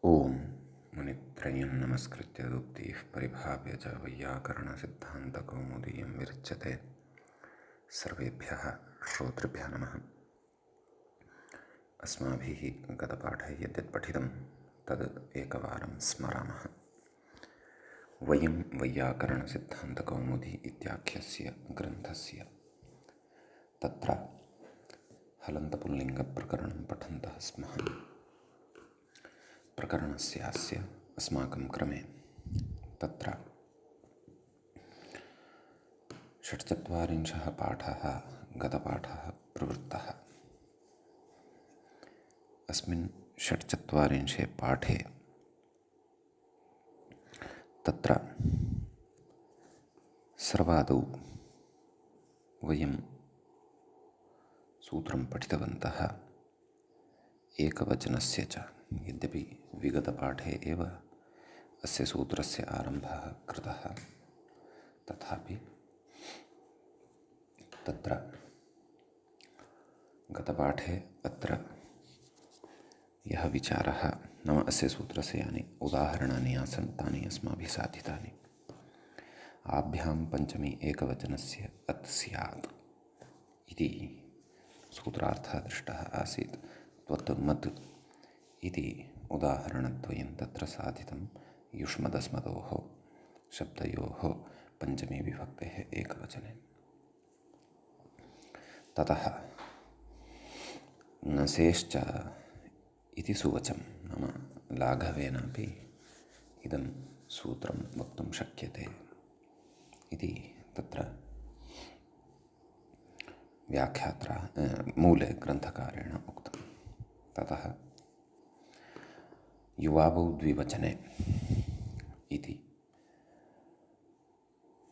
ओम मुनित्रयं नमस्कृत्य दुक्तिः परिभाव्य च वैयाकरणसिद्धान्तकौमुदीयं विरच्यते। सर्वेभ्यः श्रोतृभ्यः नमः। अस्माभिः गतपाठे यद्यत् पठितं तद् एकवारं स्मरामः। वयं वैयाकरणसिद्धान्तकौमुदी इत्याख्यस्य ग्रन्थस्य तत्र हलन्तपुल्लिङ्गप्रकरणं पठन्तः स्मः। प्रकरणस्यास्य अस्माकं क्रमे तत्र 46 पाठः गतपाठः प्रवृत्तः। अस्मिन् 46 पाठे तत्र सर्वादौ वयं सूत्रं पठितवन्तः एकवचनस्य च। यद्यपि विगतपाठे एव अस्य सूत्रस्य आरम्भः कृतः, तथापि तत्र गतपाठे अत्र यः विचारः नाम अस्य सूत्रस्य यानि उदाहरणानि आसन् तानि अस्माभिः साधितानि। आभ्यां पञ्चमी एकवचनस्य अत् स्यात् इति सूत्रार्थः दृष्टः आसीत्। त्वत् मत् इति उदाहरणद्वयं तत्र साधितं युष्मदस्मदोः शब्दयोः पञ्चमी विभक्तेः एकवचने। ततः नसेश्च इति सुवचं नाम लाघवेनापि इदं सूत्रं वक्तुं शक्यते इति तत्र व्याख्यात्रा मूले ग्रन्थकारेण उक्तं। ततः युवावौ द्विवचने इति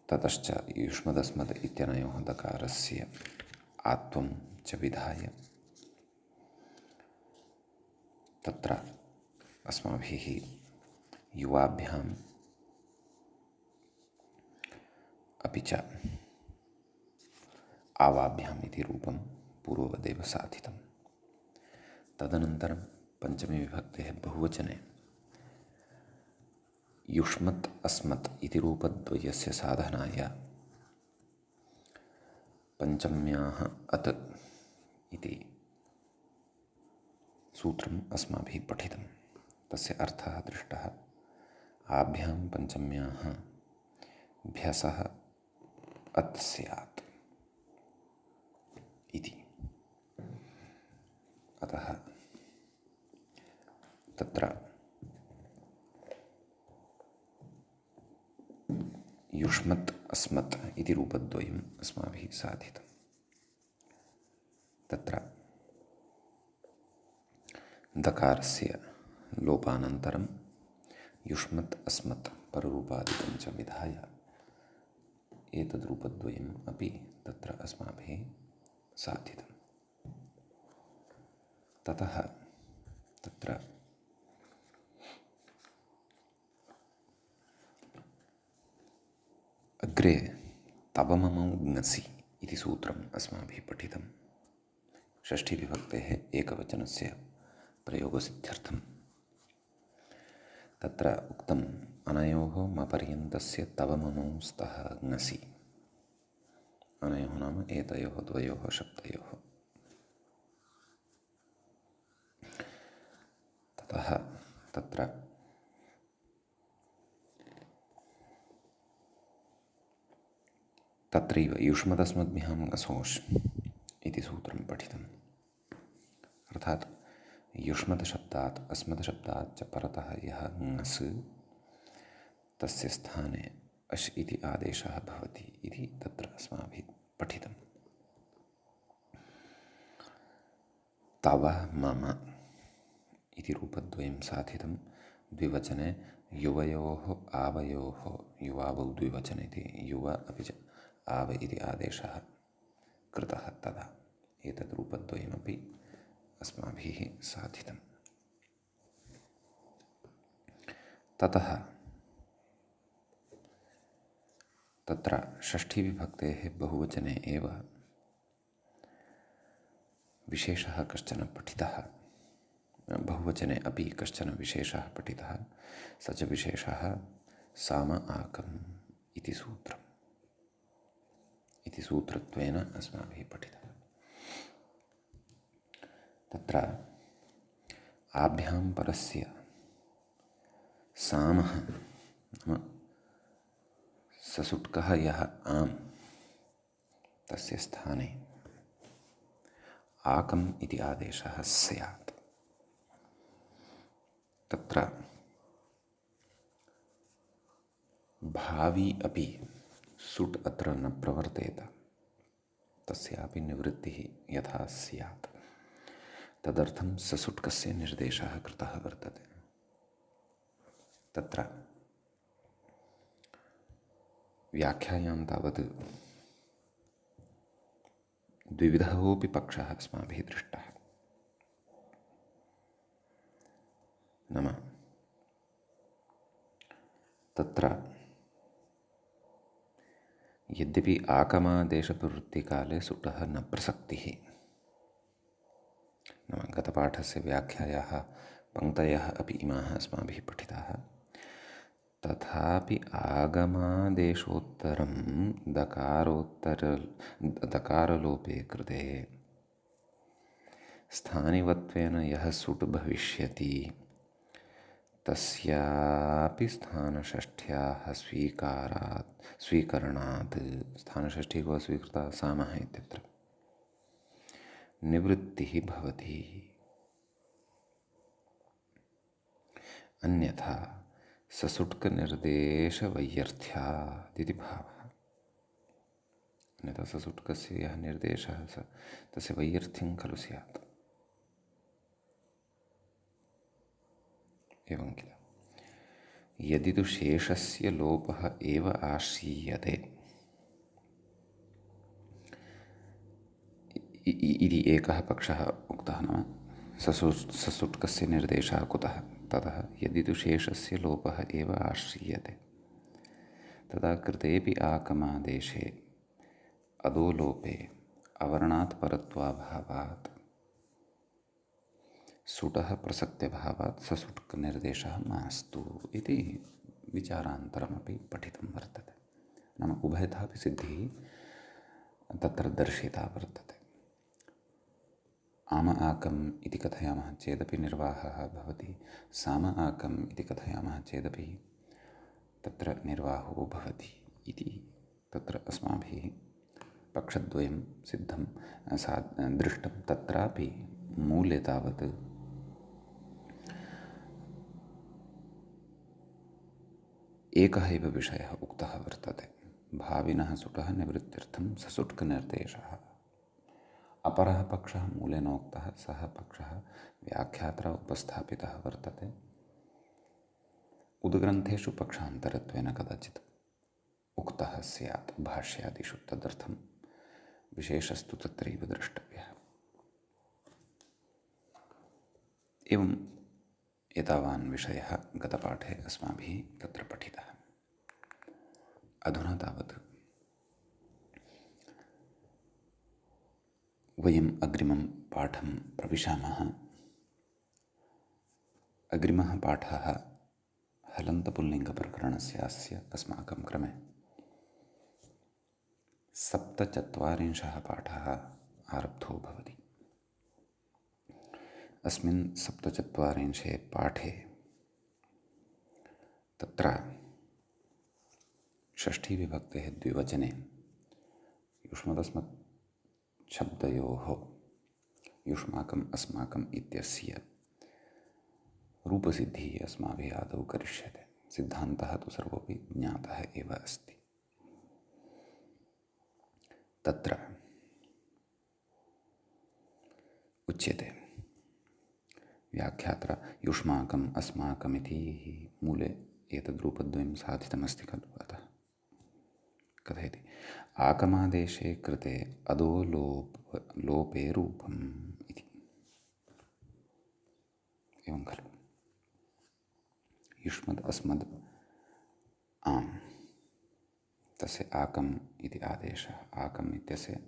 ततश्च युष्मदस्मद् इत्यनयोः दकारस्य आत्वं च विधाय तत्र अस्माभिः युवाभ्याम् अपि च आवाभ्याम् इति रूपं पूर्ववदेव साधितं। तदनन्तरं पञ्चमी विभक्तेः बहुवचने युष्मत् अस्मत् इति रूपद्वयस्य साधनाय पञ्चम्याः अत् इति सूत्रम् अस्माभिः पठितं। तस्य अर्थः दृष्टः। आभ्यां पञ्चम्याः भ्यसः अत् स्यात् इति। अतः तत्र युष्मत् अस्मत् इति रूपद्वयम् अस्माभिः साधितं। तत्र दकारस्य लोपानन्तरं युष्मत् अस्मत् पररूपादिकं च विधाय एतद्रूपद्वयम् अपि तत्र अस्माभिः साधितं। ततः तत्र अग्रे तवममौ ङसि इति सूत्रम् अस्माभिः पठितं। षष्ठीविभक्तेः एकवचनस्य प्रयोगसिद्ध्यर्थं। तत्र उक्तम् अनयोः मपर्यन्तस्य तवममौ स्तः ङसि। अनयोः नाम एतयोः द्वयोः शब्दयोः। ततः तत्र तत्रैव युष्मदस्मद्भ्यां ङसोश् इति सूत्रं पठितम्। अर्थात् युष्मदशब्दात् अस्मदशब्दात् च परतः यः ङस् तस्य स्थाने अश् इति आदेशः भवति इति तत्र अस्माभिः पठितम्। तव मम इति रूपद्वयं साधितं द्विवचने युवयोः आवयोः। युवावौ द्विवचने इति युव अपि च आव इति आदेशः कृतः तदा एतद् रूपद्वयमपि अस्माभिः साधितं। ततः तत्र षष्ठीविभक्तेः बहुवचने एव विशेषः कश्चन पठितः बहुवचने अपि कश्चन विशेषः पठितः, स च विशेषः साम आकम् इति सूत्रम् इति सूत्रत्वेन अस्माभिः पठितः। तत्र आभ्यां परस्य सामः नाम ससुट्कः यः आम् तस्य स्थाने आकम् इति आदेशः स्यात्। तत्र भावी अपि सुट् अत्र न प्रवर्तेत, तस्यापि निवृत्तिः यथा स्यात्, तदर्थं ससुट्कस्य निर्देशः कृतः वर्तते। तत्र व्याख्यायां तावत् द्विविधोऽपि पक्षः अस्माभिः दृष्टः। नाम तत्र यद्यपि आकमादेशप्रवृत्तिकाले सुटः न प्रसक्तिः, नाम गतपाठस्य व्याख्यायाः पङ्क्तयः अपि इमाः अस्माभिः पठिताः, तथापि आगमादेशोत्तरं दकारलोपे कृते स्थानिवत्वेन यः सुट् भविष्यति तस्यापि स्थानषष्ठ्याः स्वीकरणात्, स्थानषष्ठी को स्वीकृता सामः इत्यत्र निवृत्तिः भवति। अन्यथा ससुट्कनिर्देशवैयर्थ्यादिति भावः। अन्यथा ससुट्कस्य यः निर्देशः तस्य वैयर्थ्यं खलु स्यात्। एवं किल यदि तु शेषस्य लोपः एव आश्रीयते इति एकः पक्षः उक्तः, नाम ससुट्कस्य निर्देशः कुतः, ततः यदि तु शेषस्य लोपः एव आश्रीयते तदा कृतेऽपि आकमादेशे अदोलोपे अवर्णात् परत्वाभावात् सुटः प्रसक्त्यभावात् ससुट्कनिर्देशः मास्तु इति विचारान्तरमपि पठितं वर्तते। नाम उभयथापि सिद्धिः तत्र दर्शिता वर्तते। आम आकम् इति कथयामः चेदपि निर्वाहः भवति, साम आकम् इति कथयामः चेदपि तत्र निर्वाहो भवति इति तत्र अस्माभिः पक्षद्वयं सिद्धं दृष्टं। तत्रापि मूले तावत् एकः एव विषयः उक्तः वर्तते, भाविनः सुटः निवृत्त्यर्थं ससुट्कनिर्देशः। अपरः पक्षः मूले नोक्तः, सः पक्षः व्याख्यात्रा उपस्थापितः वर्तते। उद्ग्रन्थेषु पक्षान्तरत्वेन कदाचित् उक्तः स्यात् भाष्यादिषु, तदर्थं विशेषस्तु तत्रैव द्रष्टव्यः। एवं एतावान् विषयः गतपाठे अस्माभिः तत्र पठितः। अधुना तावत् वयम् अग्रिमं पाठं प्रविशामः। अग्रिमः पाठः हलन्तपुल्लिङ्गप्रकरणस्य अस्माकं क्रमे 47 पाठः आरब्धो भवति। अस्मिन् 47 पाठे तत्र षष्ठीविभक्तेः द्विवचने युष्मदस्मत् शब्दयोः युष्माकम् अस्माकम् इत्यस्य रूपसिद्धिः अस्माभिः आदौ करिष्यते। सिद्धान्तः तु सर्वोपि ज्ञातः एव अस्ति। तत्र उच्यते व्याख्यात्रा युष्माकम् अस्माकमिति मूले एतद्रूपद्वयं साधितमस्ति खलु, अतः कथयति आकमादेशे कृते अदो लोपे रूपम् इति। एवं खलु युष्मद् अस्मद् आम् तस्य आकम् इति आदेशः, आकम् इत्यस्य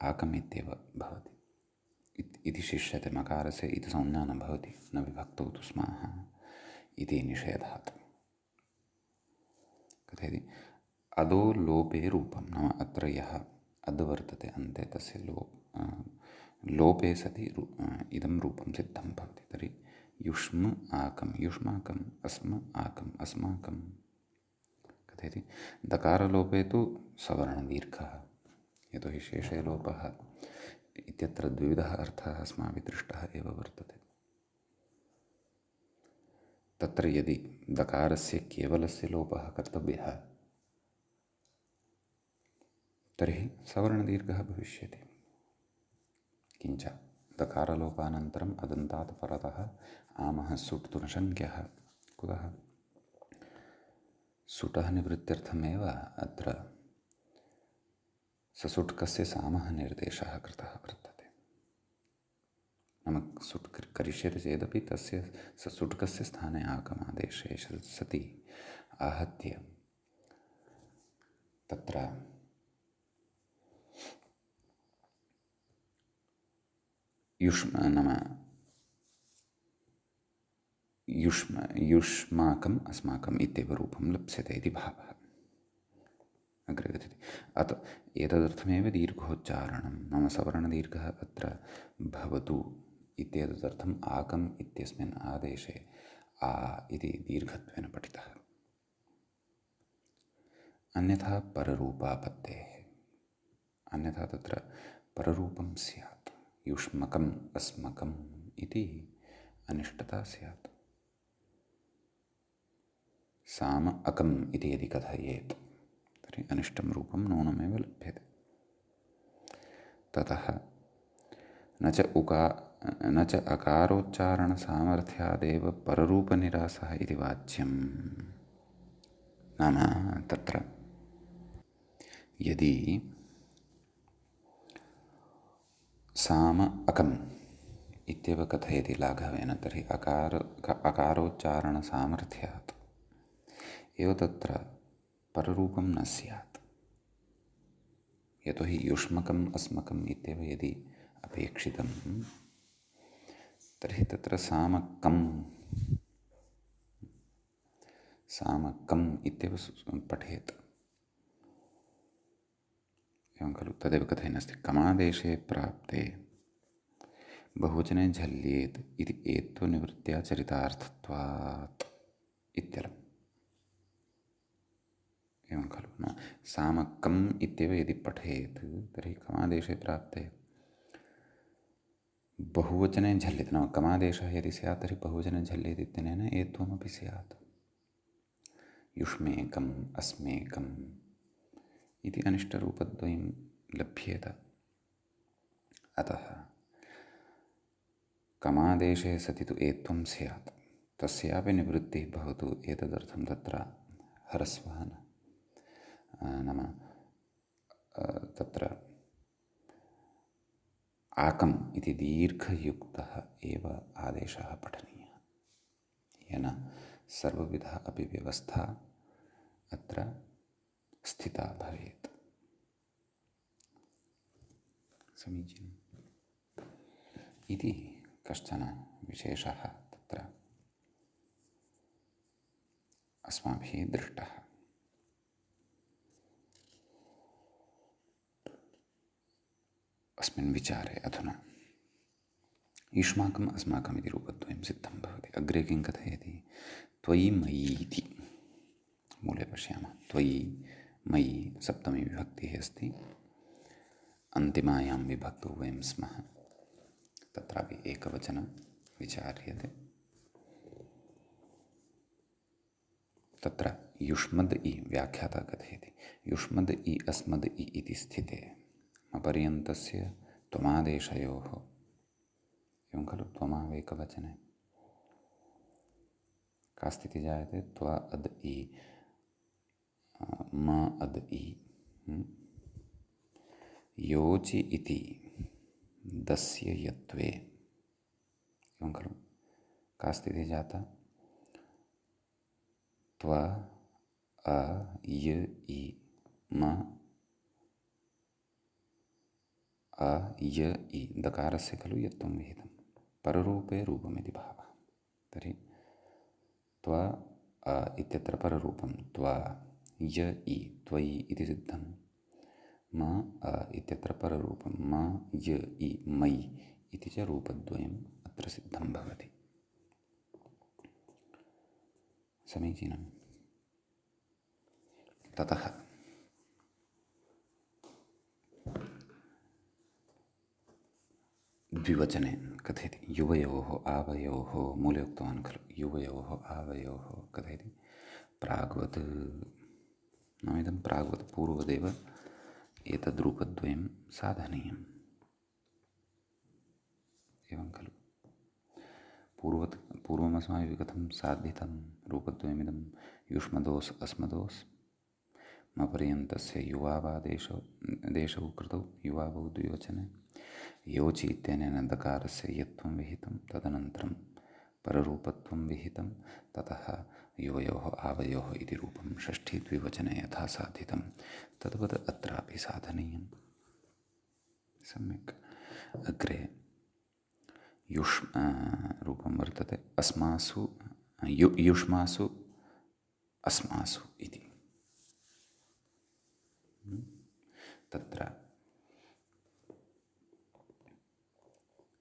आकम् इत्येव भवति। इति शिष्यते। मकारस्य इति संज्ञा न भवति, न विभक्तौ तु स्मः इति निषेधात्। कथयति अदो लोपे रूपं, नाम अत्र यः अद् वर्तते अन्ते तस्य लोपे सति इदं रूपं सिद्धं भवति। तर्हि युष्म आकं, युष्माकम्, अस्म आकम्, अस्माकं। कथयति दकारलोपे तु सवर्णदीर्घः, यतोहि शेषे लोपः इत्यत्र द्विविधः अर्थः अस्माभिः दृष्टः एव वर्तते। तत्र यदि दकारस्य केवलस्य लोपः कर्तव्यः तर्हि सवर्णदीर्घः भविष्यति। किञ्च दकारलोपानन्तरम् अदन्तात् परतः आमः सुट् तु न शक्यः। कुतः? सुटः निवृत्त्यर्थमेव अत्र ससुट्कस्य सामः निर्देशः कृतः वर्तते। नाम सुट् करिष्यति चेदपि तस्य ससुट्कस्य स्थाने आगमादेशे सति आहत्य तत्र युष्माकम् अस्माकम् इत्येव रूपं लप्स्यते इति भावः। अग्रे गच्छति एतदर्थमेव दीर्घोच्चारणं, नाम सवर्णदीर्घः अत्र भवतु इत्येतदर्थम् आकम् इत्यस्मिन् आदेशे आ इति दीर्घत्वेन पठितः। अन्यथा पररूपापत्तेः, अन्यथा तत्र पररूपं स्यात्, युष्मकम् अस्मकम् इति अनिष्टता स्यात्। साम अकम् इति यदि कथयेत् तर्हि अनिष्टं रूपं नूनमेव लभ्यते। ततः न च अकारोच्चारणसामर्थ्यादेव पररूपनिरासः इति वाच्यं। नाम तत्र यदि साम अकम् इत्येव कथयति लाघवेन तर्हि अकारोच्चारणसामर्थ्यात् एव तत्र पररूपं न स्यात्। यतोहि युष्मकम् अस्मकम् इत्येव यदि अपेक्षितं तर्हि तत्र सामकम् इत्येव पठेत्। एवं खलु? तदेव कथयन् कमादेशे प्राप्ते बहुवचने झल्येत् इति एत्वनिवृत्त्या चरितार्थत्वात् इत्यलम्। एवं खलु? न सामकम् इत्येव यदि पठेत् तर्हि कमादेशे प्राप्ते बहुवचने झल्येत्, नाम कमादेशः यदि स्यात् तर्हि बहुवचने झल्येत् इत्यनेन एत्वमपि स्यात्। युष्मेकम् अस्मेकम् इति अनिष्टरूपद्वयं लभ्येत। अतः कमादेशे सति तु एत्वं स्यात्, तस्यापि निवृत्तिः भवतु। एतदर्थं तत्र ह्रस्वः नाम तत्र आकम् इति दीर्घयुक्तः एव आदेशः पठनीयः, येन सर्वविधा अपि व्यवस्था अत्र स्थिता भवेत्। समीचीनम् इति कश्चन विशेषः तत्र अस्माभिः दृष्टः। अस्मिन् विचारे अधुना युष्माकम् अस्माकम् इति रूपद्वयं सिद्धं भवति। अग्रे किं कथयति? त्वयि मयि इति मूले पश्यामः। त्वयि मयि सप्तमी विभक्तिः अस्ति। अन्तिमायां विभक्तौ वयं स्मः। तत्रापि एकवचनं विचार्यते। तत्र युष्मद् इ व्याख्याता कथयति युष्मद् इ अस्मद् इ इति स्थिते अपर्यन्तस्य त्वमादेशयोः। एवं खलु? त्वमावेकवचने का स्थितिः जायते? त्व अद् इ म अद् इ योचि इति दस्य यत्वे। एवं खलु? का स्थितिः जाता? त्व अ य इ म अ य इ दकारस्य खलु यत्त्वं विहितं पररूपे रूपमिति भावः। तर्हि त्व इत्यत्र पररूपं त्व य इ त्वयि इति सिद्धं। म इत्यत्र पररूपं म य इ मयि इति च रूपद्वयम् अत्र सिद्धं भवति। समीचीनं। ततः द्विवचने कथयति युवयोः आवयोः मूले उक्तवान् खलु युवयोः आवयोः कथयति प्राग्वत् नाम इदं प्राग्वत् पूर्वदेव एतद्रूपद्वयं साधनीयम् एवं खलु पूर्वमस्माभिः कथं साधितं रूपद्वयमिदं युष्मदोस् अस्मदोस् मपर्यन्तस्य युवावादेशौ कृतौ युवावौ द्विवचने योचि इत्यनेन दकारस्य यत्त्वं विहितं तदनन्तरं पररूपत्वं विहितं ततः युवयोः आवयोः इति रूपं षष्ठी द्विवचने यथा साधितं तद्वत् अत्रापि साधनीयं। सम्यक्। अग्रे रूपं वर्तते अस्मासु युष्मासु अस्मासु इति। तत्र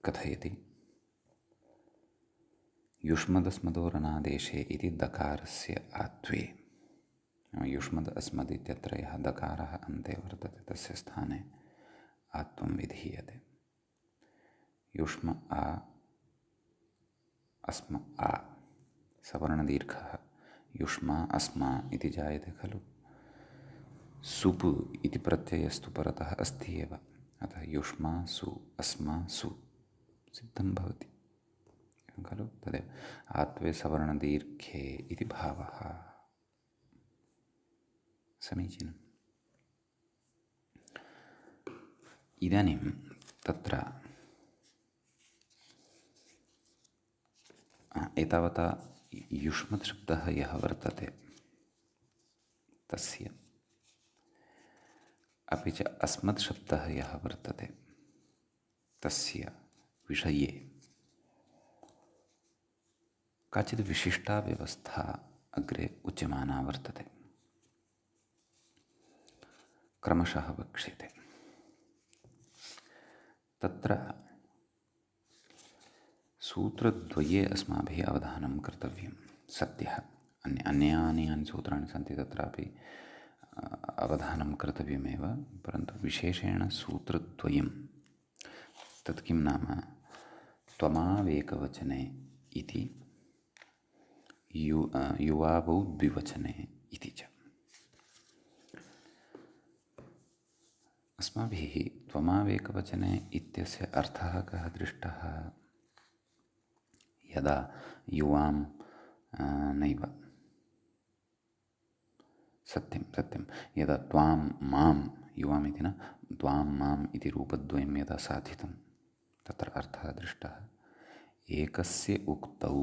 कथयति युष्मदस्मदोरनादेशे इति दकारस्य आत्वे युष्मद् अस्मद् इत्यत्र यः दकारः अन्ते वर्तते तस्य स्थाने आत्वं विधीयते। युष्म आ अस्म आ सवर्णदीर्घः युष्मा अस्मा इति जायते खलु। सुप् इति प्रत्ययस्तु परतः अस्ति एव, अतः युष्मा सु अस्मा सु सिद्धं भवति खलु। तदेव आत्वे सवर्णदीर्घे इति भावः। समीचीनम्। इदानीं तत्र एतावता युष्मत् शब्दः यः वर्तते तस्य अपि च अस्मत् शब्दः यः वर्तते तस्य विषये काचित् विशिष्टा व्यवस्था अग्रे उच्यमाना वर्तते, क्रमशः वक्ष्यते। तत्र सूत्रद्वये अस्माभिः अवधानं कर्तव्यं सद्यः। अन्यानि सूत्राणि सन्ति तत्रापि अवधानं कर्तव्यमेव, परन्तु विशेषेण सूत्रद्वयं तत् किं नाम त्वमावेकवचने इति युवावौ द्विवचने इति च। अस्माभिः त्वमावेकवचने इत्यस्य अर्थः कः दृष्टः? यदा युवां नैव सत्यं यदा त्वां मां युवाम् इति न त्वां माम् इति रूपद्वयं यदा साधितं तत्र अर्थः दृष्टः। एकस्य उक्तौ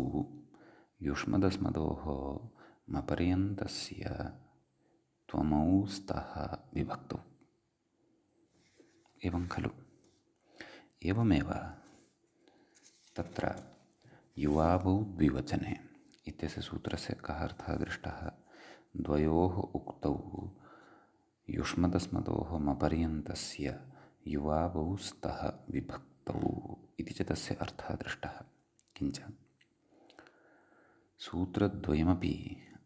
युष्मदस्मदोः मपर्यन्तस्य त्वमौ स्तः विभक्तौ एवं खलु। एवमेव तत्र युवावौ द्विवचने इत्यस्य सूत्रस्य कः अर्थः दृष्टः? द्वयोः उक्तौ युष्मदस्मदोः मपर्यन्तस्य युवावौ स्तः विभक्तौ इति च तस्य अर्थः दृष्टः। किञ्च सूत्रद्वयमपि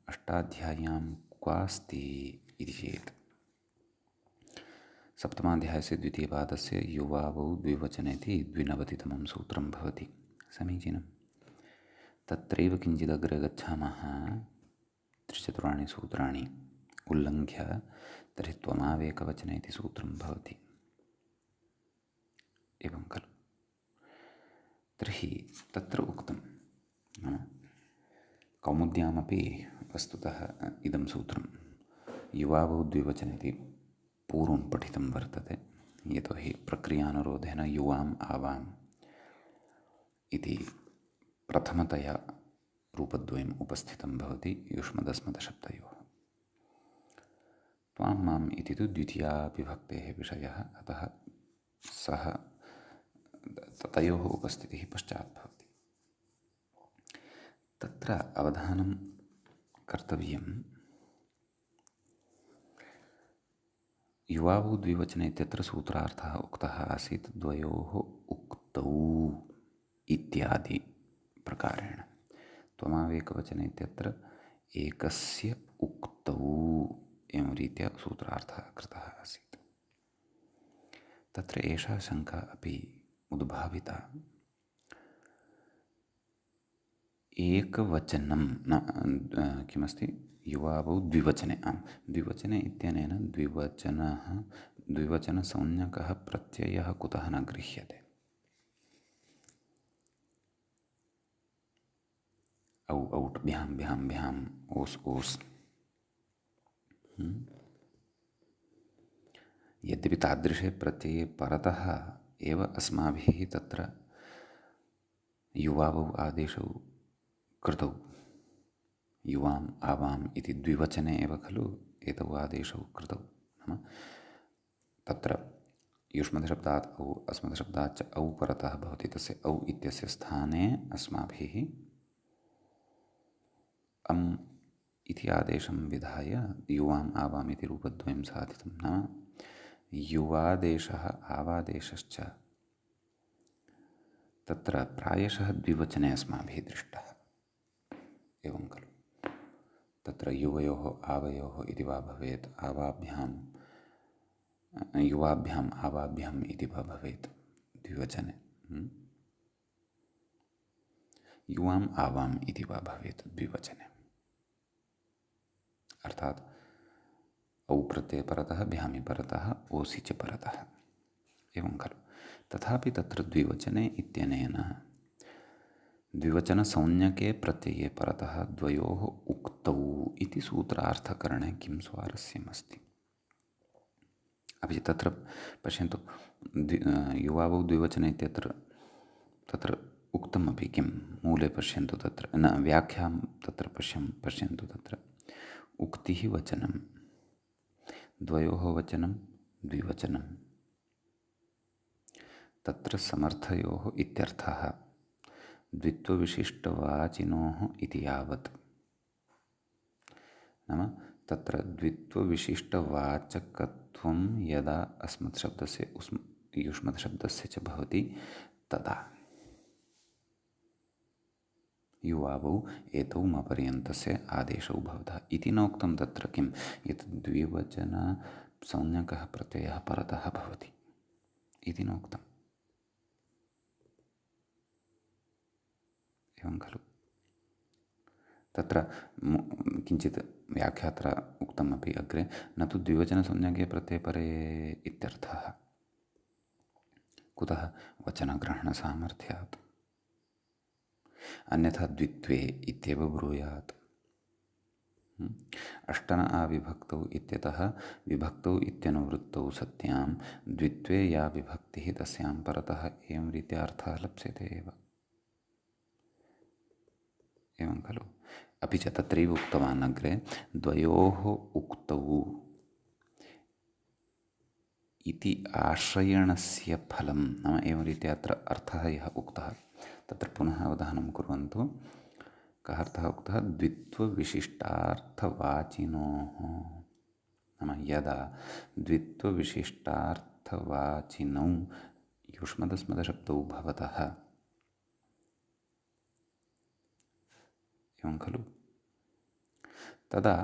अष्टाध्याय्यां क्वास्ति इति चेत् सप्तमाध्यायस्य द्वितीयपादस्य युवावौ द्विवचने इति 92तमं सूत्रं भवति। समीचीनं। तत्रैव किञ्चिदग्रे गच्छामः, त्रिचतुराणि सूत्राणि उल्लङ्घ्य तर्हि त्वमावेकवचने इति सूत्रं भवति एवं खलु। तर्हि तत्र उक्तं कौमुद्यामपि वस्तुतः इदं सूत्रं युवावौ द्विवचने इति पूर्वं पठितं वर्तते, यतोहि प्रक्रियानुरोधेन युवाम् आवाम् इति प्रथमतया रूपद्वयम् उपस्थितं भवति युष्मदस्मदशब्दयोः। त्वां माम् इति तु द्वितीया विभक्तेः विषयः, अतः सः तयोः उपस्थितिः पश्चात् भवति। तत्र अवधानं कर्तव्यं। युवावौ द्विवचने इत्यत्र सूत्रार्थः उक्तः आसीत् द्वयोः उक्तौ इत्यादि प्रकारेण। त्वमावेकवचने इत्यत्र एकस्य उक्तौ एवं रीत्या सूत्रार्थः कृतः आसीत्। तत्र एषा शङ्का अपि उद्भाविता, एकवचनं न किमस्ति, युवावौ द्विवचने, द्विवचने इत्यनेन द्विवचनसंज्ञकः प्रत्ययः कुतः न गृह्यते। औ औट् भ्यां भ्यां भ्याम् ओस् ओस्। यद्यपि तादृशे प्रत्यये परतः एव अस्माभिः तत्र युवावौ आदेशौ कृतौ। युवाम् आवाम् इति द्विवचने एव खलु एतौ आदेशौ कृतौ। नाम तत्र युष्मद्शब्दात् औ अस्मद्शब्दात् च औ परतः भवति, तस्य औ इत्यस्य स्थाने अस्माभिः अम् इति आदेशं विधाय युवाम् आवाम् इति रूपद्वयं साधितं। नाम युवादेशः आवादेशश्च तत्र प्रायशः द्विवचने अस्माभिः दृष्टः एवं खलु। तत्र युवयोः आवयोः इति वा भवेत्, आवाभ्यां युवाभ्याम् आवाभ्याम् इति वा भवेत् द्विवचने, युवाम् आवाम् इति वा भवेत् द्विवचने। अर्थात् औ प्रत्यय परतः, भ्यामि परतः, ओसि च परतः एवं खलु। तथापि तत्र द्विवचने इत्यनेन द्विवचनसंज्ञके प्रत्यये परतः द्वयोः उक्तौ इति सूत्रार्थकरणे किं स्वारस्यमस्ति। अपि च तत्र पश्यन्तु, युवावौ द्विवचने इत्यत्र तत्र उक्तमपि किं मूले पश्यन्तु, तत्र न व्याख्यां तत्र पश्यन्तु, तत्र उक्तिः वचनं, द्वयोः वचनं द्विवचनं, तत्र समर्थयोः इत्यर्थः, द्वित्वविशिष्टवाचिनोः इति यावत्। नाम तत्र द्वित्वविशिष्टवाचकत्वं यदा अस्मत्शब्दस्य युष्मत्शब्दस्य च भवति तदा युवावौ एतौ मपर्यन्तस्य आदेशौ भवतः इति न उक्तं। तत्र किं यत् द्विवचनसंज्ञकः प्रत्ययः परतः भवति इति न उक्तम्। एवं खलु। तत्र किञ्चित् व्याख्यात्र उक्तमपि अग्रे, न तु द्विवचनसंज्ञके प्रत्ययपरे इत्यर्थः। कुतः? वचनग्रहणसामर्थ्यात्। अन्यथा द्वित्वे इत्येव ब्रूयात्। अष्टन आविभक्तौ इत्यतः विभक्तौ इत्यनुवृत्तौ सत्यां द्वित्वे या विभक्तिः तस्यां परतः एवं रीत्या अर्थः लप्स्यते एव। एवं खलु। अपि च तत्रैव उक्तवान् अग्रे, द्वयोः उक्तौ इति आश्रयणस्य फलं, नाम एवं रीत्या अत्र अर्थः यः उक्तः तत्र पुनः अवधानं कुर्वन्तु। कः अर्थः उक्तः? द्वित्वविशिष्टार्थवाचिनोः, नाम यदा द्वित्वविशिष्टार्थवाचिनौ युष्मदस्मदशब्दौ भवतः, एवं खलु, तदा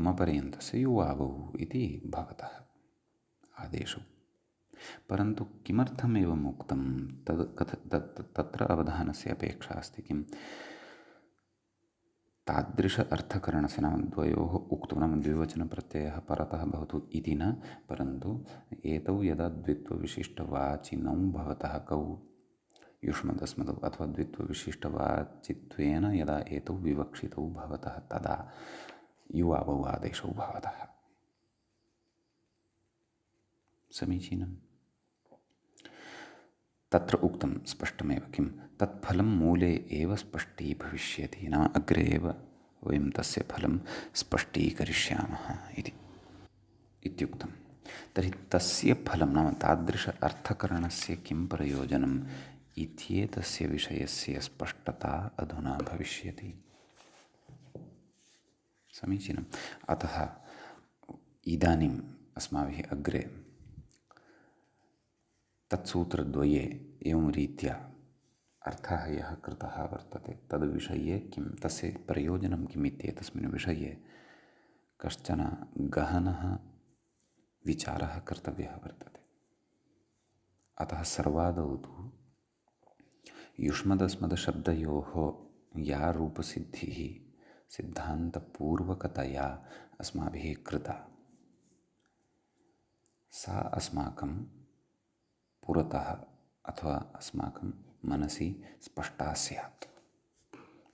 मपर्यन्तस्य युवावौ इति भवतः आदेशौ। परन्तु किमर्थम् एवम् उक्तं तत्र अवधानस्य अपेक्षा अस्ति। किं तादृश अर्थकरणस्य, नाम द्वयोः उक्तौ, नाम द्विवचनप्रत्ययः परतः भवतु इति न, परन्तु एतौ यदा द्वित्वविशिष्टवाचिनौ भवतः, कौ युष्मदस्मदौ अथवा द्वित्वविशिष्टवाचित्वेन यदा एतौ विवक्षितौ भवतः तदा युवावौ आदेशौ भवतः। समीचीनम्। तत्र उक्तं स्पष्टमेव, किं तत्फलं मूले एव स्पष्टीभविष्यति, नाम अग्रे एव वयं तस्य फलं स्पष्टीकरिष्यामः इति इत्युक्तम्। तर्हि तस्य फलं नाम तादृश अर्थकरणस्य किं प्रयोजनम् इत्येतस्य विषयस्य स्पष्टता अधुना भविष्यति। समीचीनम्। अतः इदानीम् अस्माभिः अग्रे तत्सूत्रद्वये एवं रीत्या अर्थः यः कृतः वर्तते तद्विषये किं तस्य प्रयोजनं किम् इत्येतस्मिन् विषये कश्चन गहनः विचारः कर्तव्यः वर्तते। अतः सर्वादौ तु युष्मदस्मदशब्दयोः या रूपसिद्धिः सिद्धान्तपूर्वकतया अस्माभिः कृता सा अस्माकं पुरतः अथवा अस्माकं मनसि स्पष्टा स्यात्।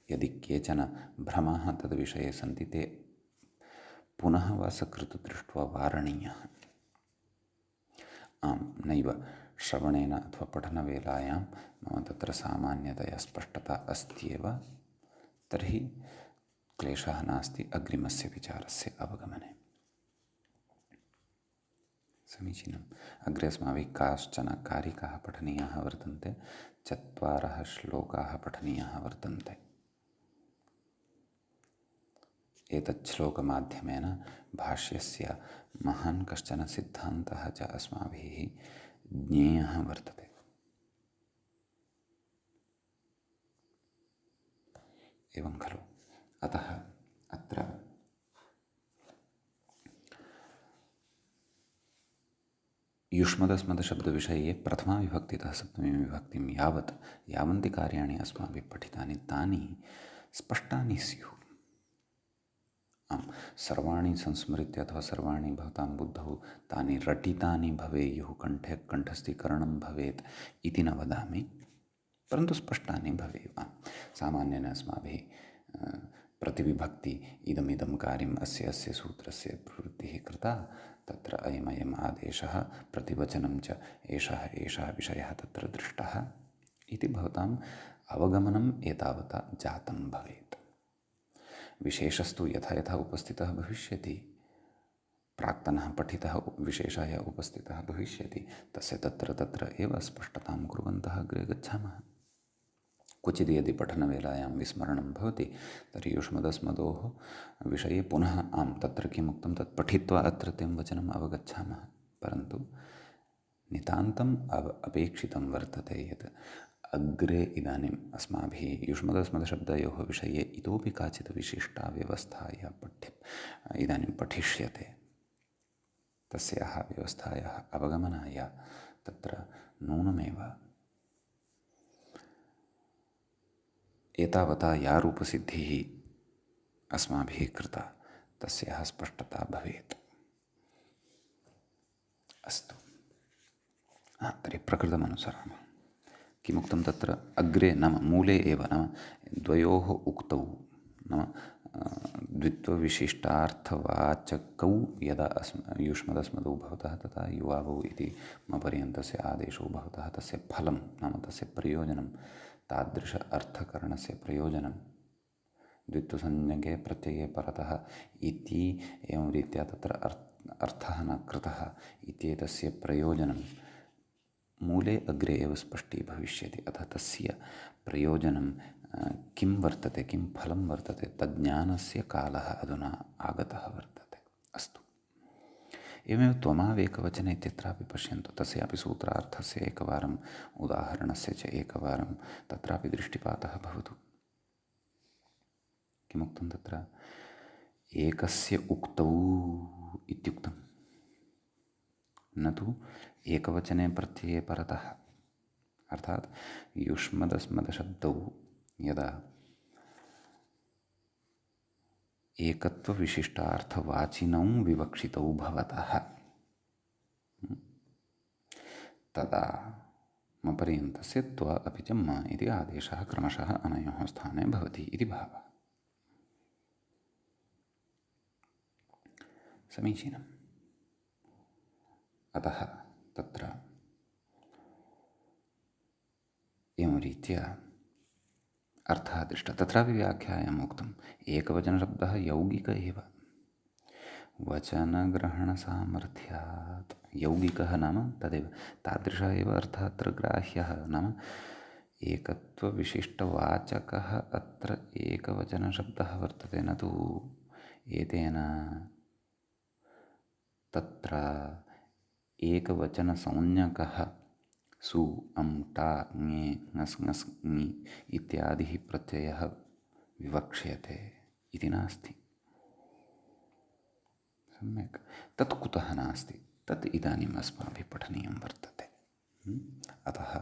यदि केचन भ्रमाः तद्विषये सन्ति ते पुनः वा सकृत् दृष्ट्वा वारणीयः। आम् नैव श्रवणेन अथवा पठनवेलायां मम तत्र सामान्यतया स्पष्टता अस्त्येव, तर्हि क्लेशः नास्ति अग्रिमस्य विचारस्य अवगमने। समीचीनम्। अग्रे अस्माभिः काश्चन कारिकाः पठनीयाः वर्तन्ते, 4 श्लोकाः पठनीयाः वर्तन्ते। एतत् श्लोकमाध्यमेन भाष्यस्य महान् कश्चन सिद्धान्तः च अस्माभिः ज्ञेयः वर्तते। एवं खलु। अतः अत्र युष्मदस्मदशब्दविषये प्रथमाविभक्तितः सप्तमीविभक्तिं यावन्ति कार्याणि अस्माभिः पठितानि तानि स्पष्टानि स्युः। आम्, सर्वाणि संस्मृत्य अथवा सर्वाणि भवतां बुद्धौ तानि रटितानि भवेयुः, कण्ठस्थीकरणं भवेत् इति न वदामि, परन्तु स्पष्टानि भवेयुः। सामान्येन अस्माभिः प्रतिविभक्ति इदमिदं कार्यम् अस्य अस्य सूत्रस्य प्रवृत्तिः कृता, तत्र अयमयम् आदेशः प्रतिवचनं च एषः एषः विषयः तत्र दृष्टः इति भवताम् अवगमनम् एतावता जातं भवेत्। विशेषस्तु यथा यथा उपस्थितः भविष्यति, प्राक्तनः पठितः विशेषः उपस्थितः भविष्यति, तस्य तत्र तत्र एव स्पष्टतां कुर्वन्तः अग्रे गच्छामः। क्वचित् यदि पठनवेलायां विस्मरणं भवति तर्हि युष्मदस्मदोः विषये पुनः आम् तत्र किमुक्तं तत् पठित्वा अत्रत्यं वचनम् अवगच्छामः। परन्तु नितान्तम् अपेक्षितं वर्तते यत् अग्रे इदानीम् अस्माभिः युष्मदस्मदशब्दयोः विषये इतोपि काचित् विशिष्टा व्यवस्था या इदानीं पठिष्यते, तस्याः व्यवस्थायाः अवगमनाय तत्र नूनमेव एतावता या रूपसिद्धिः अस्माभिः कृता तस्याः स्पष्टता भवेत्। अस्तु, तर्हि प्रकृतमनुसरामः। किमुक्तं तत्र अग्रे नाम मूले एव नाम द्वयोः उक्तौ नाम द्वित्वविशिष्टार्थवाचकौ यदा युष्मदस्मदौ भवतः तथा युवावौ इति पर्यन्तस्य आदेशौ भवतः तस्य फलं नाम तस्य प्रयोजनं तादृश अर्थकरणस्य प्रयोजनं द्वित्वसंज्ञके प्रत्यये परतः इति एवं रीत्या तत्र अर्थः न कृतः इत्येतस्य प्रयोजनं मूले अग्रे एव स्पष्टी भविष्यति। अतः तस्य प्रयोजनं किं वर्तते, किं फलं वर्तते, तज्ज्ञानस्य कालः अधुना आगतः वर्तते। अस्तु, एवमेव त्वमावेकवचने इत्यत्रापि पश्यन्तु, तस्यापि सूत्रार्थस्य एकवारम् उदाहरणस्य च एकवारं तत्रापि दृष्टिपातः भवतु। किमुक्तं तत्र एकस्य उक्तौ इत्युक्तं, न तु एकवचने प्रत्यये परतः। अर्थात् युष्मदस्मदशब्दौ यदा एकत्वविशिष्टार्थवाचिनौ विवक्षितौ भवतः तदा मपर्यन्तस्य त्व अपि च म इति आदेशः क्रमशः अनयोः स्थाने भवति इति भावः। समीचीनम्। अतः तत्र एवं रीत्या अर्थः दृष्टः। तत्रापि व्याख्यायाम् उक्तम् एकवचनशब्दः यौगिक एव, वचनग्रहणसामर्थ्यात् यौगिकः नाम तदेव तादृशः एव अर्थः अत्र ग्राह्यः नाम एकत्वविशिष्टवाचकः अत्र एकवचनशब्दः वर्तते न तु एतेन तत्र एकवचनसंज्ञकः सु अं टा ङे ङस् ङस् ङि इत्यादिः प्रत्ययः विवक्ष्यते इति नास्ति। सम्यक् तत् कुतः नास्ति तत् इदानीम् अस्माभिः पठनीयं वर्तते। अतः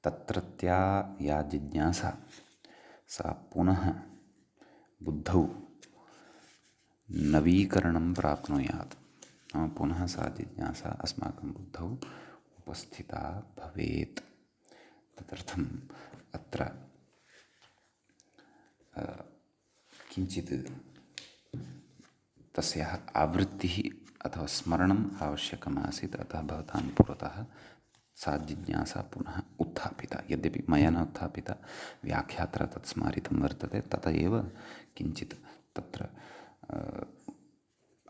तत्रत्या या जिज्ञासा सा पुनः बुद्धौ नवीकरणं प्राप्नुयात् नाम पुनः सा जिज्ञासा अस्माकं बुद्धौ उपस्थिता भवेत्। तदर्थम् अत्र किञ्चित् तस्याः आवृत्तिः अथवा स्मरणम् आवश्यकमासीत्। अतः भवतां पुरतः सा जिज्ञासा पुनः उत्थापिता। यद्यपि मया न उत्थापिता, व्याख्यात्र तत् स्मारितं वर्तते, तत एव किञ्चित् तत्र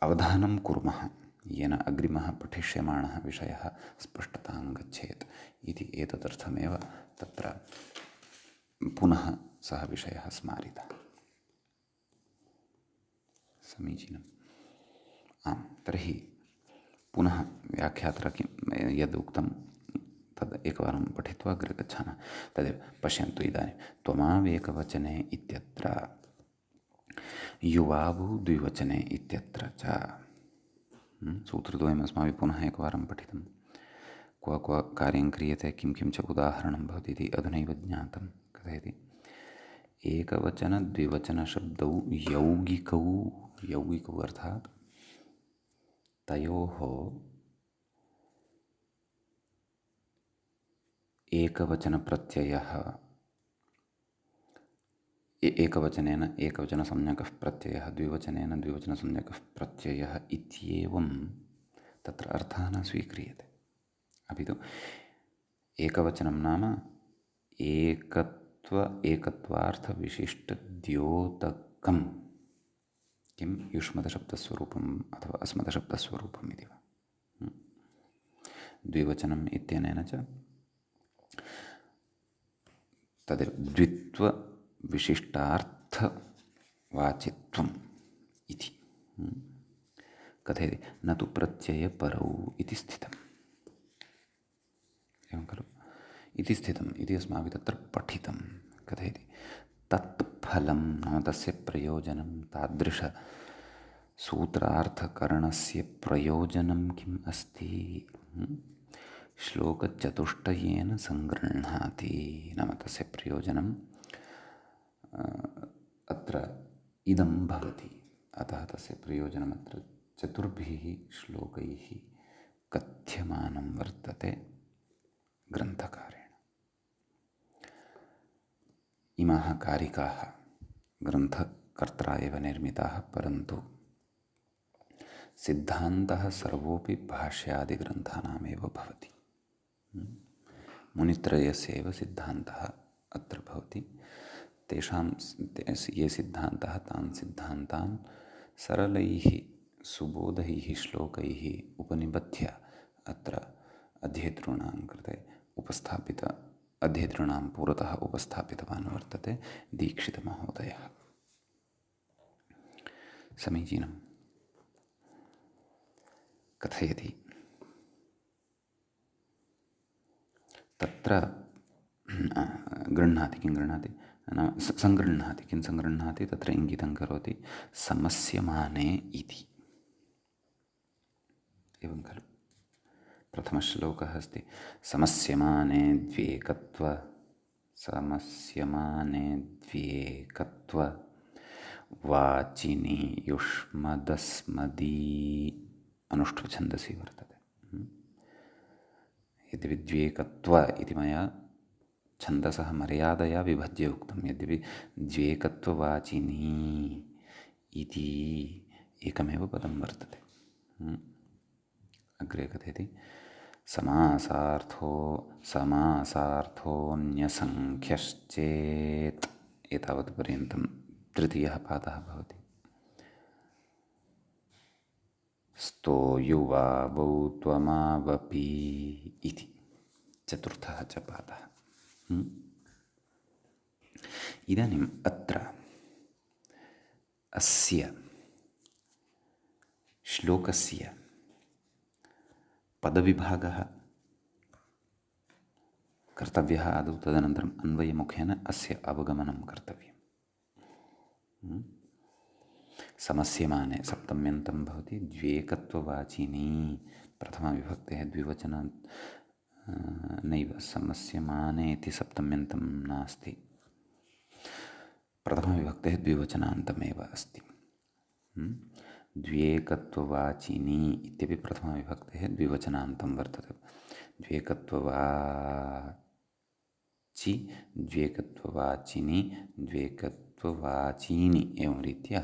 अवधानं कुर्मः येन अग्रिमः पठिष्यमाणः विषयः स्पष्टतां गच्छेत् इति एतदर्थमेव तत्र पुनः सः विषयः स्मारितः। समीचीनम्। आम्, तर्हि पुनः व्याख्यात्र यद् उक्तं तद् एकवारं पठित्वा अग्रे गच्छामः। तदेव पश्यन्तु इदानीं त्वमावेकवचने इत्यत्र युवावु द्विवचने इत्यत्र च सूत्रद्वयम् अस्माभिः पुनः एकवारं पठितं। क्व क्व कार्यं क्रियते, किं किं च उदाहरणं भवति इति अधुनैव ज्ञातं। कथयति एकवचनद्विवचनशब्दौ यौगिकौ अर्थात् तयोः एकवचनप्रत्ययः एकवचनेन एकवचनसंज्ञकः प्रत्ययः, द्विवचनेन द्विवचनसंज्ञकः प्रत्ययः इत्येवं तत्र अर्थः न स्वीक्रियते। अपि तु एकवचनं नाम एकत्वार्थविशिष्टद्योतकं किं युष्मदशब्दस्वरूपम् अथवा अस्मदशब्दस्वरूपम् इति वा। द्विवचनम् इत्यनेन च तदेव द्वित्वविशिष्टार्थवाचित्वम् इति कथयति। न तु प्रत्ययपरौ इति स्थितम्। एवं खलु इति स्थितम् इति अस्माभिः तत्र पठितं। कथयति तत्फलं नाम तस्य प्रयोजनं तादृशसूत्रार्थकरणस्य प्रयोजनं किम् अस्ति। श्लोकचतुष्टयेन सङ्गृह्णाति नाम तस्य प्रयोजनम् अत्र इदं भवति। अतः तस्य प्रयोजनमत्र चतुर्भिः श्लोकैः कथ्यमानं वर्तते ग्रन्थकारेण। इमाः कारिकाः ग्रन्थकर्त्रा एव निर्मिताः, परन्तु सिद्धान्तः सर्वोऽपि भाष्यादिग्रन्थानामेव भवति। मुनित्रयस्य एव सिद्धान्तः अत्र भवति। तेषां ये सिद्धान्तः तान् सिद्धान्तान् सरलैः सुबोधैः श्लोकैः उपनिबध्य अत्र अध्येतॄणां कृते अध्येतॄणां पुरतः उपस्थापितवान् वर्तते दीक्षितमहोदयः। समीचीनं। कथयति तत्र गृह्णाति किं गृह्णाति नाम सङ्गृह्णाति किं सङ्गृह्णाति तत्र इङ्गितं करोति समस्यमाने इति। एवं खलु प्रथमश्लोकः अस्ति समस्यमाने द्व्येकत्व वाचिनि युष्मदस्मदी अनुष्ठुप्छन्दसि वर्तते। यद्यपि द्व्येकत्व इति मया छन्दसः मर्यादया विभज्य उक्तं, यद्यपि द्व्येकत्ववाचिनी इति एकमेव पदं वर्तते। अग्रे कथयति समासार्थोऽन्यसङ्ख्यश्चेत् एतावत् पर्यन्तं तृतीयः पादः भवति। स्तो युवावौ त्वमावपि इति चतुर्थः च पादः। इदानीम् अत्र अस्य श्लोकस्य पदविभागः कर्तव्यः आदौ, तदनन्तरम् अन्वयमुखेन अस्य अवगमनं कर्तव्यम्। समस्यमाने सप्तम्यन्तं भवति, द्व्येकत्ववाचिनी प्रथमाविभक्तेः द्विवचनं नैव, समस्यमाने इति सप्तम्यन्तं नास्ति, प्रथमाविभक्तेः द्विवचनान्तमेव अस्ति। द्व्येकत्ववाचिनी इत्यपि प्रथमाविभक्तेः द्विवचनान्तं वर्तते। द्व्येकत्ववाचि, द्व्येकत्ववाचिनी, द्व्येकत्ववाचीनि, एवं रीत्या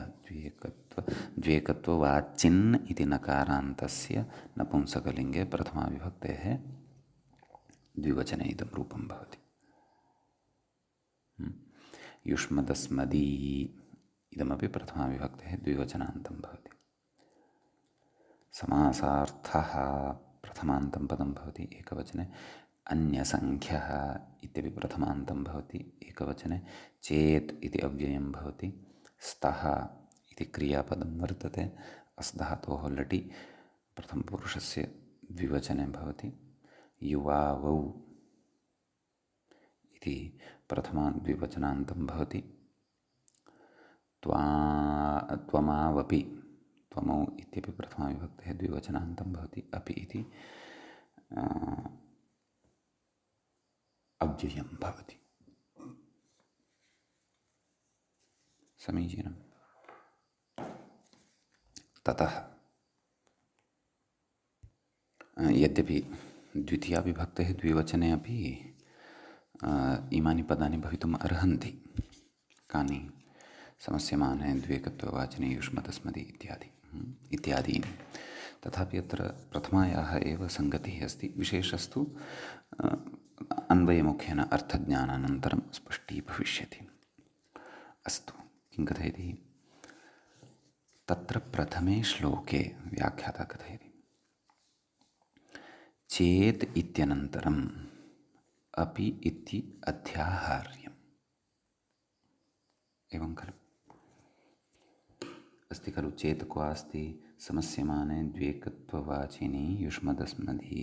द्व्येकत्ववाचिन् इति नकारान्तस्य नपुंसकलिङ्गे प्रथमाविभक्तेः द्विवचने इदं रूपं भवति। युष्मदस्मदी इदमपि प्रथमाविभक्तेः द्विवचनान्तं भवति। समासार्थः प्रथमान्तं पदं भवति एकवचने, अन्यसङ्ख्यः इत्यपि प्रथमान्तं भवति एकवचने, चेत् इति अव्ययं भवति, स्तः इति क्रियापदं वर्तते, अस् धातोः लटि प्रथमपुरुषस्य द्विवचने भवति, युवावौ इति प्रथमाद्विवचनान्तं भवति, त्वमावपि, त्वमौ इत्यपि प्रथमाविभक्तेः द्विवचनान्तं भवति, अपि इति अव्ययं भवति। समीचीनं। ततः यद्यपि द्वितीयाविभक्तेः द्विवचने अपि इमानि पदानि भवितुम् अर्हन्ति, कानि? समस्यमाने, द्व्येकत्ववाचिनि, युष्मदस्मदि इत्यादीनि। तथापि अत्र प्रथमायाः एव सङ्गतिः अस्ति। विशेषस्तु अन्वयमुखेन अर्थज्ञानानन्तरं स्पष्टी भविष्यति। अस्तु, किं कथयति? तत्र प्रथमे श्लोके व्याख्याता कथयति, चेत् इत्यनन्तरम् अपि इति अध्याहार्यम्। एवं खलु अस्ति खलु? चेत् क्व अस्ति? समस्यमाने द्व्येकत्ववाचिनी युष्मदस्मदी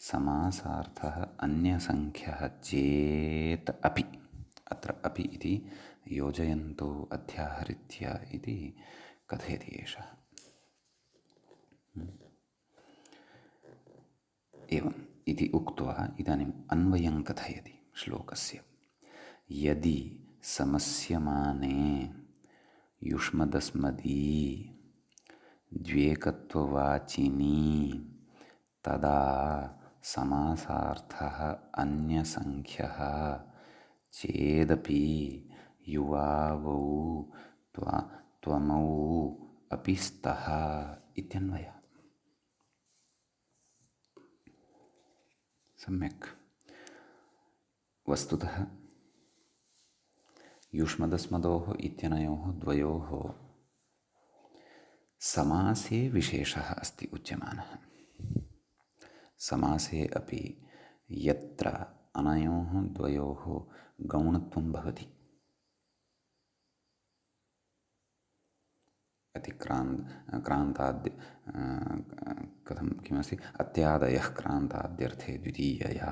समासार्थः अन्यसङ्ख्यः चेत् अपि। अत्र अपि इति योजयन्तो अध्याहृत्य इति कथयति एषः। एवम् इति उक्त्वा इदानीम् अन्वयं कथयति श्लोकस्य। यदि समस्यमाने युष्मदस्मदी द्व्येकत्ववाचिनी तदा समासार्थः अन्यसङ्ख्यः चेदपि युवावौ त्वमौ अपि स्तः इत्यन्वयः। सम्यक्। वस्तुतः युष्मदस्मदोः इत्यनयोः द्वयोः समासे विशेषः अस्ति उच्यमानः। समासे अपि यत्र अनयोः द्वयोः गौणत्वं भवति, क्रान्ताद्य कथं किमस्ति, अत्यादयः क्रान्ताद्यर्थे द्वितीयया।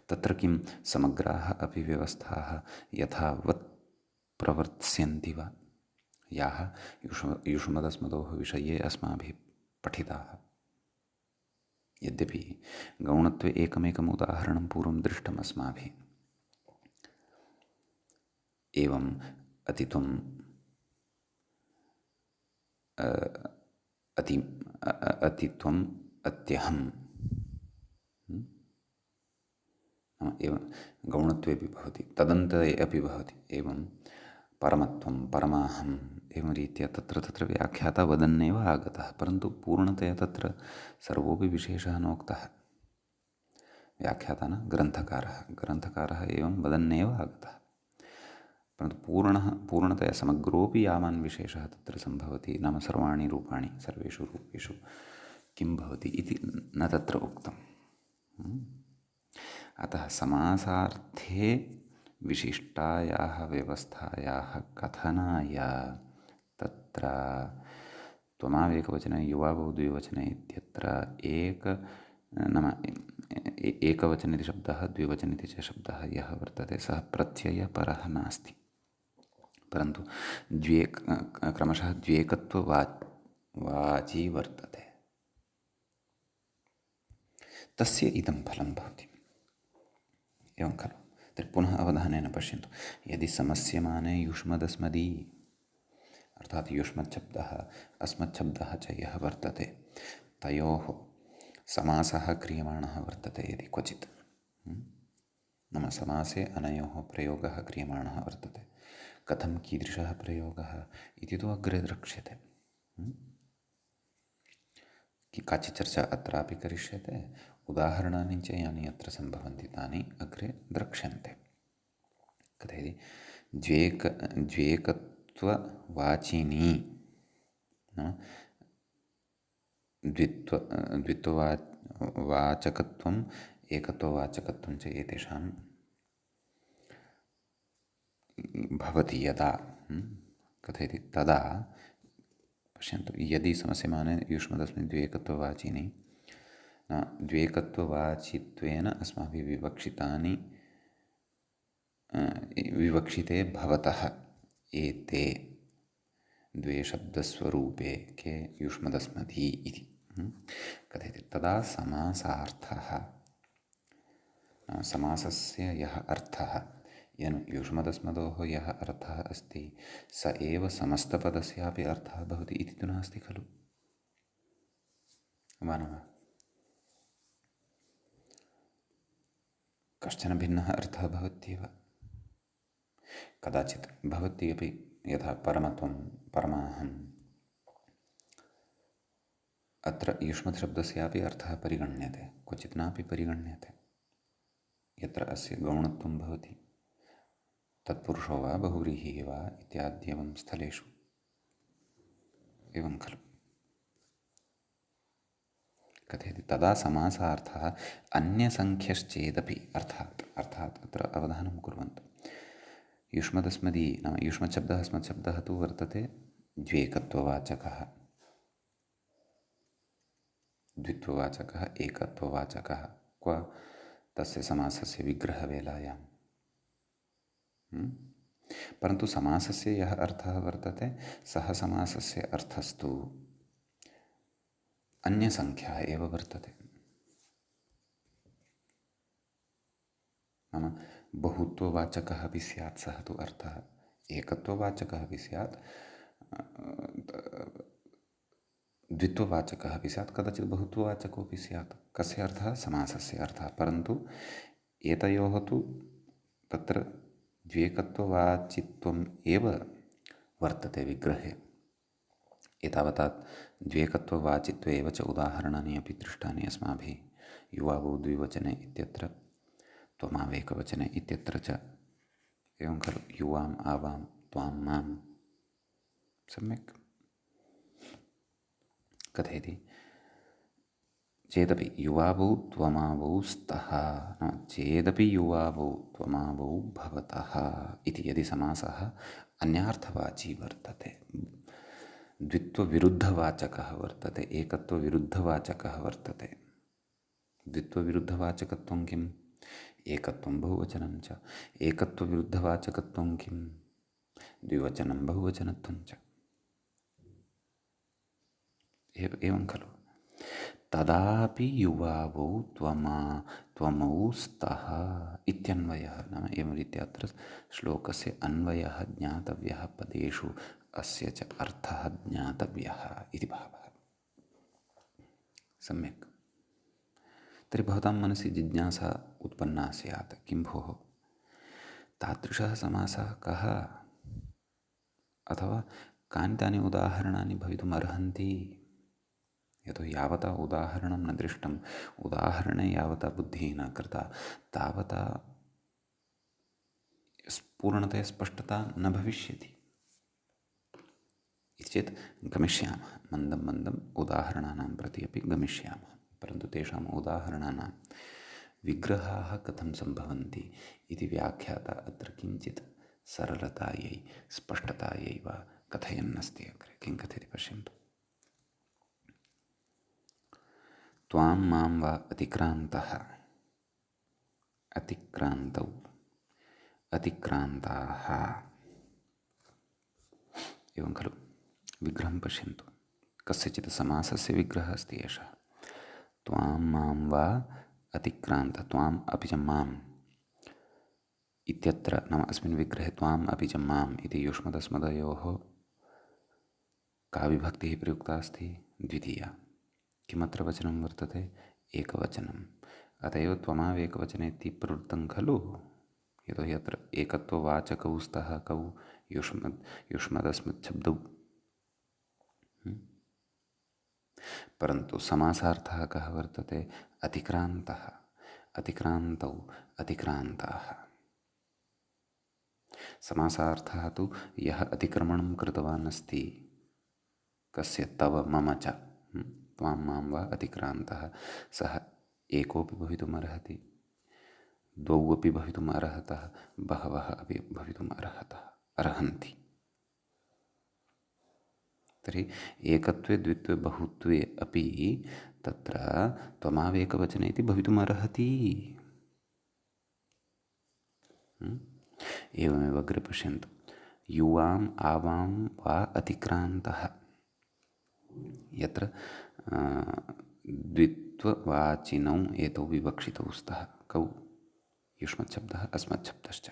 तत्र किं समग्राः अपि व्यवस्थाः यथावत् प्रवर्त्स्यन्ति वा, याः युष्मदस्मदोः विषये अस्माभिः पठिताः। यद्यपि गौणत्वे एकमेकम् उदाहरणं पूर्वं दृष्टम् अस्माभिः। एवम् अतित्वम् अतित्वम् अत्यहम् एवं गौणत्वेपि भवति, तदन्ते अपि भवति। एवं परमत्वं, परमाहम्, एवं रीत्या तत्र तत्र व्याख्याता वदन्नेव आगतः, परन्तु पूर्णतया तत्र सर्वोपि विशेषः नोक्तः। व्याख्याता न ग्रन्थकारः एवं वदन्नेव आगतः। परन्तु पूर्णतया समग्रोऽपि यावान् विशेषः तत्र सम्भवति, नाम सर्वाणि रूपाणि सर्वेषु रूपेषु किं भवति इति न तत्र उक्तम्। अतः समासार्थे विशिष्टायाः व्यवस्थायाः कथनाय तत्र त्वमावेकवचने युवावौ द्विवचने इत्यत्र नाम एकवचने इति शब्दः द्विवचने इति च शब्दः यः वर्तते सः प्रत्ययपरः नास्ति, परन्तु क्रमशः द्व्येकत्ववाची वर्तते। तस्य इदं फलं भवति। एवं खलु? तर्हि पुनः अवधानेन पश्यन्तु। यदि समस्यमाने युष्मदस्मदी अर्थात् युष्मच्छब्दः अस्मच्छब्दः च यः वर्तते तयोः समासः क्रियमाणः वर्तते यदि क्वचित्, नाम समासे अनयोः प्रयोगः क्रियमाणः वर्तते। कथं कीदृशः प्रयोगः इति तु अग्रे द्रक्ष्यते। काचित् चर्चा अत्रापि करिष्यते। उदाहरणानि च यानि अत्र सम्भवन्ति तानि अग्रे द्रक्ष्यन्ते। कथयति द्व्येकत्ववाचिनी नाम द्वित्ववाचकत्वम् एकत्ववाचकत्वं च एतेषां भवति यदा कथयति तदा पश्यन्तु। यदि समस्यमाने युष्मदस्मिन् द्व्येकत्ववाचिनि द्व्येकत्ववाचित्वेन अस्माभिः विवक्षिते भवतः एते द्वे शब्दस्वरूपे के युष्मदस्मदी इति कथयति। तदा समासार्थः समासस्य यः अर्थः युष्मदस्मदोः यः अर्थः अस्ति स एव समस्तपदस्यापि अर्थः भवति इति तु नास्ति खलु मानव। कश्चन भिन्नः अर्थः भवत्येव। कदाचित् भवति अपि यथा परमत्वं परमाहम् अत्र युष्मद्शब्दस्यापि अर्थः परिगण्यते, क्वचित् नापि परिगण्यते। यत्र अस्य गौणत्वं भवति तत्पुरुषो वा बहुव्रीहिः वा इत्याद्येवं स्थलेषु एवं खलु कथयति। तदा समासार्थः अन्यसङ्ख्यश्चेदपि अर्थात् अत्र अवधानं कुर्वन्तु। युष्मदस्मदी नाम युष्मच्छब्दः अस्मच्छब्दः तु वर्तते द्व्येकत्ववाचकः, द्वित्ववाचकः, एकत्ववाचकः। क्व तस्य समासस्य विग्रहवेलायां परन्तु समासस्य यः अर्थः वर्तते सः समासस्य अर्थस्तु अन्यसङ्ख्या एव वर्तते। नाम बहुत्ववाचकः अपि स्यात् सः तु अर्थः, एकत्ववाचकः अपि स्यात्, द्वित्ववाचकः अपि स्यात्, कदाचित् बहुत्ववाचकोऽपि स्यात्। कस्य अर्थः? समासस्य अर्थः। परन्तु एतयोः तु तत्र द्व्येकत्ववाचित्वम् एव वर्तते विग्रहे। एतावता द्व्येकत्ववाचित्वे एव च उदाहरणानि अपि दृष्टानि अस्माभिः। युवावौ द्विवचने इत्यत्र, त्वमावेकवचने इत्यत्र च एवं खलु। युवाम् आवां त्वां मां सम्यक् कथयति। चेदपि युवावौ त्वमावौ स्तः चेदपि युवावौ त्वमावौ भवतः इति यदि समासः अन्यार्थवाची वर्तते, द्वित्वविरुद्धवाचकः वर्तते, एकत्वविरुद्धवाचकः वर्तते। द्वित्वविरुद्धवाचकत्वं किम्? एकत्वं बहुवचनं च। एकत्वविरुद्धवाचकत्वं किम्? द्विवचनं बहुवचनत्वं च। एवं खलु। तदापि युवावौ त्वमौ स्तः इत्यन्वयः, नाम एवं रीत्या अत्र श्लोकस्य अन्वयः ज्ञातव्यः, पदेषु अस्य च अर्थः ज्ञातव्यः इति भावः। सम्यक्। तर्हि भवतां मनसि जिज्ञासा उत्पन्ना स्यात्, किं भोः तादृशः समासः कः, अथवा कानि तानि उदाहरणानि भवितुम् अर्हन्ति? यतो यावता उदाहरणं न दृष्टम्, उदाहरणे यावता बुद्धिः न कृता, तावता पूर्णतया स्पष्टता न भविष्यति इति चेत् गमिष्यामः। मन्दं मन्दम् उदाहरणानां प्रति अपि गमिष्यामः। परन्तु तेषाम् उदाहरणानां विग्रहाः कथं सम्भवन्ति इति व्याख्याता अत्र किञ्चित् सरलतायै स्पष्टतायै वा कथयन्नस्ति। अग्रे किं कथयति पश्यन्तु। त्वां मां वा अतिक्रान्तः अतिक्रान्तौ अतिक्रान्ताः एवं खलु। विग्रहं पश्यन्तु। कस्यचित् समासस्य विग्रहः अस्ति एषः। त्वां मां वा अतिक्रान्त त्वाम् अपि च माम् इत्यत्र नाम अस्मिन् विग्रहे त्वाम् अपि च माम् इति युष्मदस्मदयोः का विभक्तिः प्रयुक्ता अस्ति? द्वितीया। किमत्र वचनं वर्तते? एकवचनम्। अत एव त्वमावेकवचने इति प्रवृत्तं खलु। यतोहि अत्र एकत्ववाचकौ स्तः कौ युष्मदस्मच्छब्दौ। परन्तु समासार्थः कः वर्तते? अतिक्रान्तः अतिक्रान्तौ अतिक्रान्ताः। समासार्थः तु यः अतिक्रमणं कृतवान् अस्ति कस्य तव मम च त्वां मां वा अतिक्रान्तः सः एकोऽपि भवितुमर्हति, द्वौ अपि भवितुम् अर्हतः, बहवः अपि भवितुम् अर्हन्ति। तर्हि एकत्वे द्वित्वे बहुत्वे अपि तत्र त्वमावेकवचने इति भवितुम् अर्हति। एवमेव अग्रे पश्यन्तु। युवाम् आवां वा अतिक्रान्तः यत्र द्वित्ववाचिनौ एतौ विवक्षितौ स्तः कौ युष्मच्छब्दः अस्मच्छब्दश्च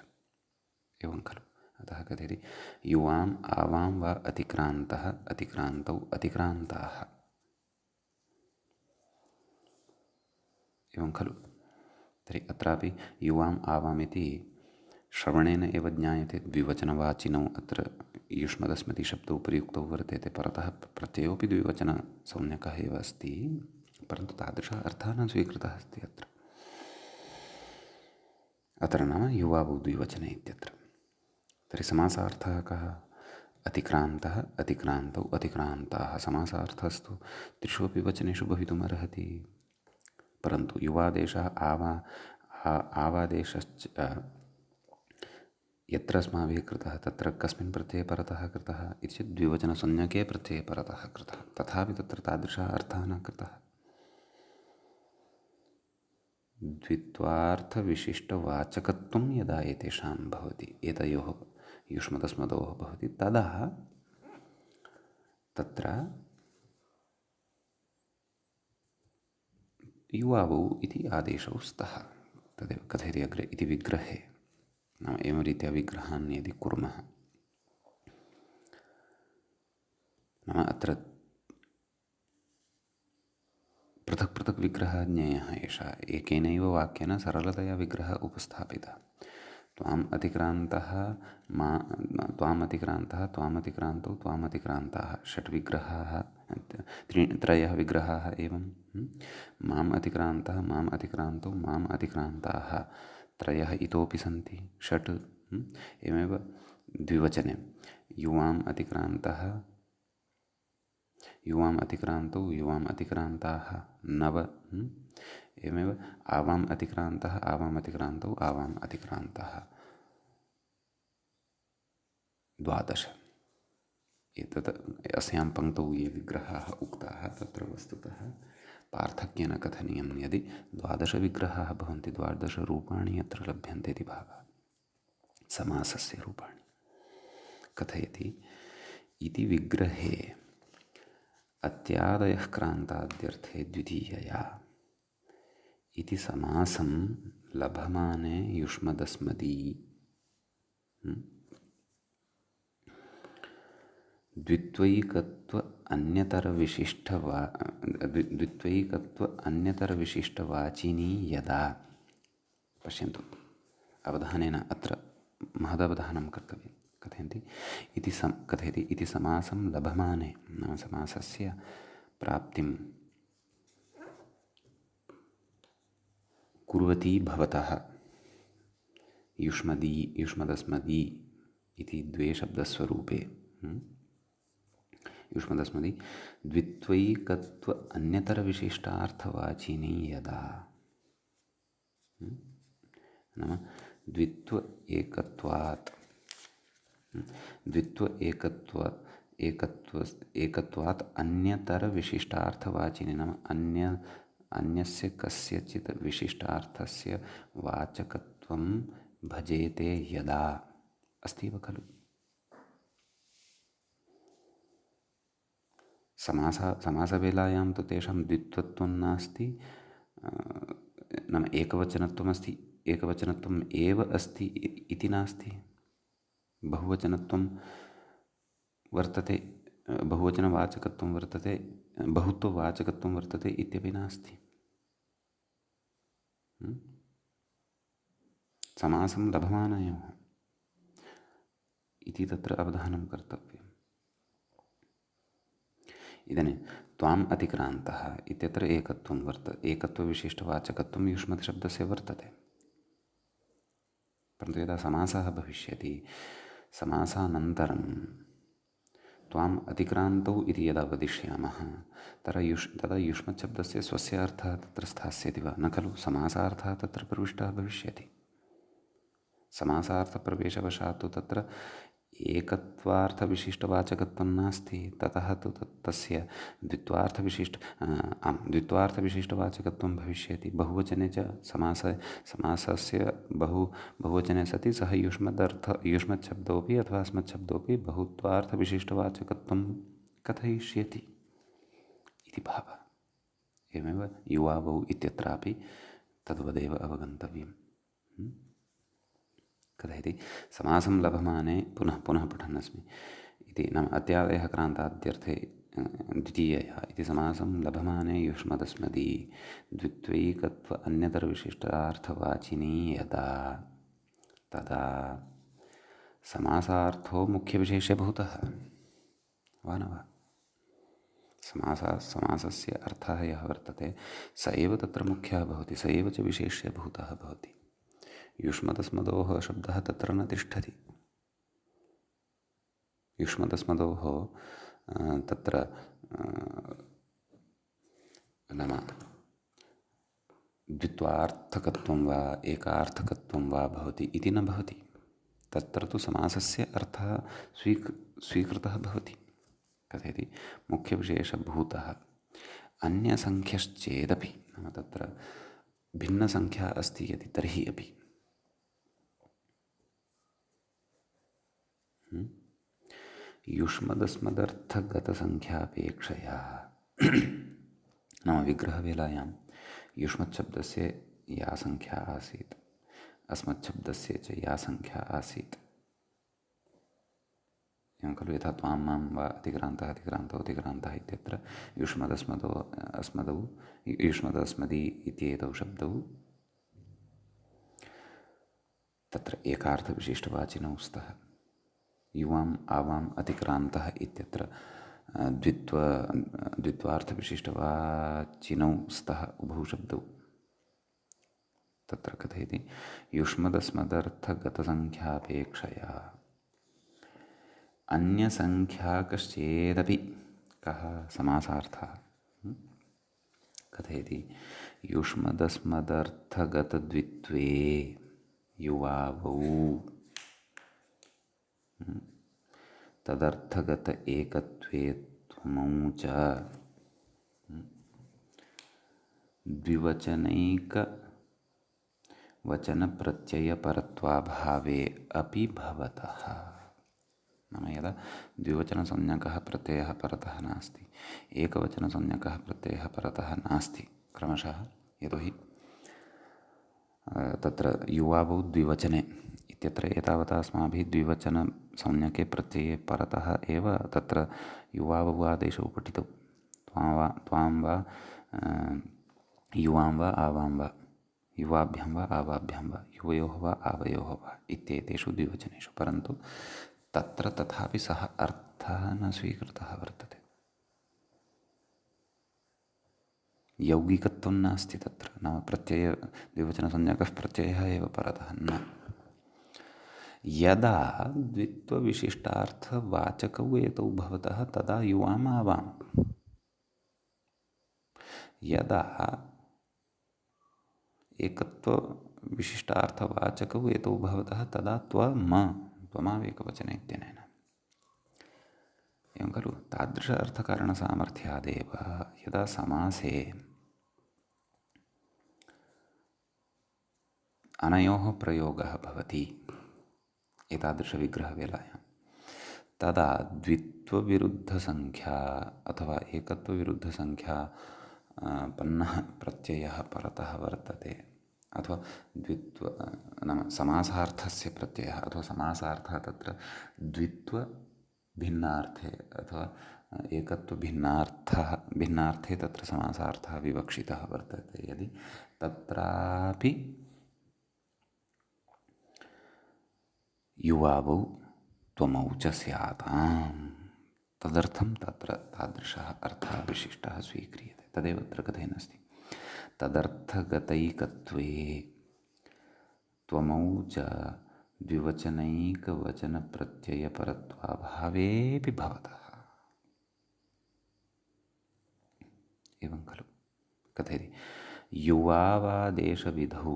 एवं खलु। अतः कथयति युवाम् आवां वा अतिक्रान्तः अतिक्रान्तौ अतिक्रान्ताः एवं खलु। तर्हि अत्रापि युवाम् आवाम् इति श्रवणेन एव ज्ञायते द्विवचनवाचिनौ अत्र युष्मदस्मति शब्दौ प्रयुक्तौ वर्तेते। परतः प्रत्ययोऽपि द्विवचनसंज्ञकः एव अस्ति, परन्तु तादृशः अर्थः न स्वीकृतः अस्ति अत्र नाम युवावौ द्विवचने इत्यत्र। तर्हि समासार्थः कः? अतिक्रान्तः अतिक्रान्तौ अतिक्रान्ताः। समासार्थस्तु त्रिषु अपि वचनेषु भवितुमर्हति, परन्तु युवादेशः आवादेशश्च यत्र अस्माभिः कृतः तत्र कस्मिन् प्रत्यये परतः कृतः इति चेत् द्विवचनसंज्ञके प्रत्यये परतः कृतः, तथापि तत्र तादृशः अर्थः न कृतः। द्वित्वार्थविशिष्टवाचकत्वं यदा एतेषां भवति, एतयोः युष्मदस्मदोः भवति, तदा तत्र युवावौ इति आदेशौ स्तः। तदेव कथयति अग्रे इति विग्रहे। नाम एवं रीत्या विग्रहान् यदि कुर्मः, नाम अत्र पृथक् पृथक् विग्रहः ज्ञेयः एषः। एकेनैव वाक्येन सरलतया विग्रहः उपस्थापितः। त्वाम् अतिक्रान्तः त्वाम् अतिक्रान्तः त्वाम् अतिक्रान्तौ त्वाम् अतिक्रान्ताः षट् विग्रहाः त्रयः विग्रहाः एवं माम् अतिक्रान्तः माम् अतिक्रान्तौ माम् अतिक्रान्ताः त्रयः इतोपि सन्ति षट्। एवमेव द्विवचने युवाम् अतिक्रान्तः युवाम् अतिक्रान्तौ युवाम् अतिक्रान्ताः नव। एवमेव आवाम् अतिक्रान्तः आवाम् अतिक्रान्तौ आवाम् अतिक्रान्ताः 12। एतत् अस्यां पङ्क्तौ ये विग्रहाः उक्ताः तत्र वस्तुतः पार्थक्येन कथनीयं यदि 12 विग्रहाः भवन्ति 12 रूपाणि अत्र लभ्यन्ते इति भावः। समासस्य रूपाणि कथयति इति विग्रहे अत्यादयः क्रान्ताद्यर्थे द्वितीयया इति समासं लभमाने युष्मदस्मदी द्वित्वैकत्व अन्यतरविशिष्टवाचिनी यदा। पश्यन्तु अवधानेन अत्र महदवधानं कर्तव्यं। कथयति इति समासं लभमाने नाम समासस्य प्राप्तिं कुर्वती भवतः युष्मदी युष्मदस्मदी इति द्वे शब्दस्वरूपे युष्मदस्मदी द्वित्वैकत्व अन्यतरविशिष्टार्थवाचिनि यदा नाम द्वित्व एकत्वात् द्वित्व एकत्वात् अन्यतरविशिष्टार्थवाचिनि नाम अन्यस्य कस्यचित् विशिष्टार्थस्य वाचकत्वं भजेते यदा अस्ति एव खलु। समासवेलायां तु तेषां द्वित्वत्वं नास्ति, नाम एकवचनत्वमस्ति, एकवचनत्वम् एव अस्ति इति नास्ति, बहुवचनत्वं वर्तते, बहुवचनवाचकत्वं वर्तते, बहुत्ववाचकत्वं वर्तते इत्यपि नास्ति। समासं लभमानयोः इति तत्र अवधानं कर्तव्यम्। इदानीं त्वाम् अतिक्रान्तः इत्यत्र एकत्वं एकत्वविशिष्टवाचकत्वं युष्मद्शब्दस्य वर्तते, परन्तु यदा समासः भविष्यति समासानन्तरं त्वाम् अतिक्रान्तौ इति यदा वदिष्यामः तदा युष्मच्छब्दस्य स्वस्य अर्थः तत्र स्थास्यति वा? न खलु। समासार्थः तत्र प्रविष्टः भविष्यति। समासार्थप्रवेशवशात् तु तत्र एकत्वार्थविशिष्टवाचकत्वं नास्ति, ततः तु तस्य द्वित्वार्थविशिष्टवाचकत्वं भविष्यति। बहुवचने च समासस्य बहुवचने सति सः युष्मच्छब्दोऽपि अथवा अस्मच्छब्दोऽपि बहुत्वार्थविशिष्टवाचकत्वं कथयिष्यति इति भावः। एवमेव युवावौ इत्यत्रापि तद्वदेव अवगन्तव्यम्। कथयति समासं लभमाने पुनः पठन्नस्मि इति, नाम अत्यादयः क्रान्ताद्यर्थे द्वितीयः इति समासं लभमाने युष्मदस्मदी द्वित्वैकत्व अन्यतरविशिष्टार्थवाचिनी यदा तदा समासार्थो मुख्यविशेष्यभूतः वा न वा? समासस्य अर्थः यः वर्तते स एव तत्र मुख्यः भवति, स एव च विशेष्यभूतः भवति। युष्मदस्मदोः शब्दः तत्र न तिष्ठति। युष्मदस्मदोः तत्र नाम द्वित्वार्थकत्वं वा एकार्थकत्वं वा भवति इति न भवति। तत्र तु समासस्य अर्थः स्वीकृतः भवति। कथयति मुख्यविशेषभूतः अन्यसङ्ख्यश्चेदपि, नाम तत्र भिन्नसङ्ख्या अस्ति यदि तर्हि अपि युष्मदस्मदर्थगतसङ्ख्यापेक्षया नाम विग्रहवेलायां युष्मच्छब्दस्य या संख्या आसीत् अस्मच्छब्दस्य च या संख्या आसीत्, एवं खलु। यथा त्वां मां वा अतिक्रान्तः अतिक्रान्तौ अतिक्रान्तः इत्यत्र युष्मदस्मदी इत्येतौ शब्दौ तत्र एकार्थविशिष्टवाचिनौ स्तः। युवाम् आवाम् अतिक्रान्तः इत्यत्र द्वित्वार्थविशिष्टवाचिनौ स्तः उभौ शब्दौ। तत्र कथयति युष्मदस्मदर्थगतसङ्ख्यापेक्षया अन्यसङ्ख्याकश्चेदपि कः समासार्थः। कथयति युष्मदस्मदर्थगतद्वित्वे युवावौ तदर्थगत एकत्वे त्वमौ च द्विवचनैकवचनप्रत्ययपरत्वाभावे अपि भवतः। नाम यदा द्विवचनसंज्ञकः प्रत्ययः परतः नास्ति, एकवचनसंज्ञकः प्रत्ययः परतः नास्ति क्रमशः, यतोहि तत्र युवावौ द्विवचने इत्यत्र एतावता अस्माभिः द्विवचनसंज्ञके प्रत्यये परतः एव तत्र युवावौ आदेशौ पठितौ। त्वां वा युवां वा आवां वा, युवाभ्यां वा आवाभ्यां वा, युवयोः वा आवयोः वा इत्येतेषु द्विवचनेषु, परन्तु तत्र तथापि सः अर्थः न स्वीकृतः वर्तते। यौगिकत्वं नास्ति तत्र, नाम प्रत्यय द्विवचनसंज्ञकः प्रत्ययः एव परतः न। यदा द्वित्वविशिष्टार्थवाचकौ एतौ भवतः तदा युवाम् आवाम्। यदा एकत्वविशिष्टार्थवाचकौ एतौ भवतः तदा त्वमावेकवचने इत्यनेन। एवं खलु तादृश अर्थकारणसामर्थ्यादेव यदा समासे अनयोः प्रयोगः भवति एतादृशविग्रहवेलायां तदा द्वित्वविरुद्धसङ्ख्या अथवा एकत्वविरुद्धसङ्ख्या पन्नः प्रत्ययः परतः वर्तते अथवा नाम समासार्थस्य प्रत्ययः अथवा समासार्थः तत्र द्वित्वभिन्नार्थे अथवा भिन्नार्थे तत्र समासार्थः विवक्षितः वर्तते यदि तत्रापि युवावौ त्वमौ च स्याताम् तदर्थं तत्र तादृशः अर्थः विशिष्टः स्वीक्रियते। तदेव अत्र कथेनास्ति तदर्थगतैकत्वे त्वमौ च द्विवचनैकवचनप्रत्ययपरत्वाभावेऽपि भवतः। एवं खलु कथयति युवावादेशविधौ